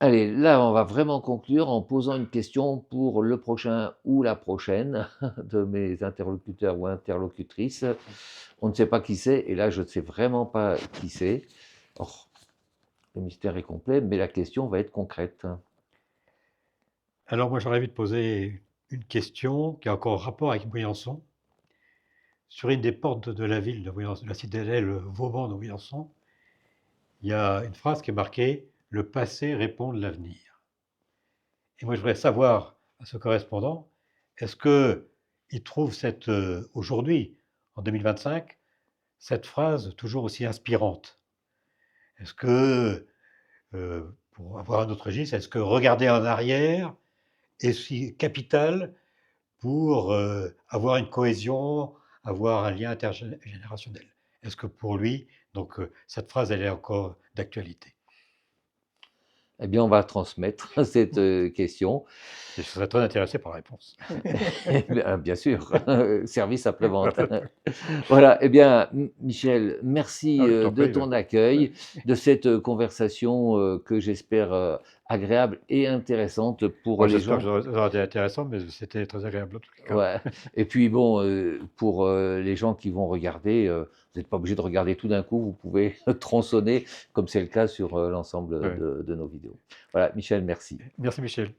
[SPEAKER 2] Allez, là, on va vraiment conclure en posant une question pour le prochain ou la prochaine de mes interlocuteurs ou interlocutrices. On ne sait pas qui c'est, et là, je ne sais vraiment pas qui c'est. Oh, le mystère est complet, mais la question va être concrète.
[SPEAKER 1] Alors moi, j'aurais envie de poser une question qui a encore rapport avec Briançon. Sur une des portes de la ville de Briançon, la citadelle Vauban de Briançon, il y a une phrase qui est marquée « Le passé répond de l'avenir ». Et moi, je voudrais savoir à ce correspondant, est-ce qu'il trouve aujourd'hui, en 2025, cette phrase toujours aussi inspirante? Est-ce que, pour avoir un autre registre, est-ce que regarder en arrière est si capital pour avoir une cohésion, avoir un lien intergénérationnel? Est-ce que pour lui, donc, cette phrase, elle est encore d'actualité?
[SPEAKER 2] Eh bien, on va transmettre cette question.
[SPEAKER 1] Je serais très intéressé par la réponse.
[SPEAKER 2] Bien sûr, service après-vente. Voilà, eh bien, Michel, merci de ton accueil, de cette conversation que j'espère agréable et intéressante pour les gens.
[SPEAKER 1] J'espère que ça aura été intéressant, mais c'était très agréable en tout cas.
[SPEAKER 2] Ouais. Et puis bon, pour les gens qui vont regarder, vous n'êtes pas obligé de regarder tout d'un coup, vous pouvez tronçonner, comme c'est le cas sur l'ensemble
[SPEAKER 1] Ouais.
[SPEAKER 2] de nos vidéos. Voilà, Michel, merci.
[SPEAKER 1] Merci Michel.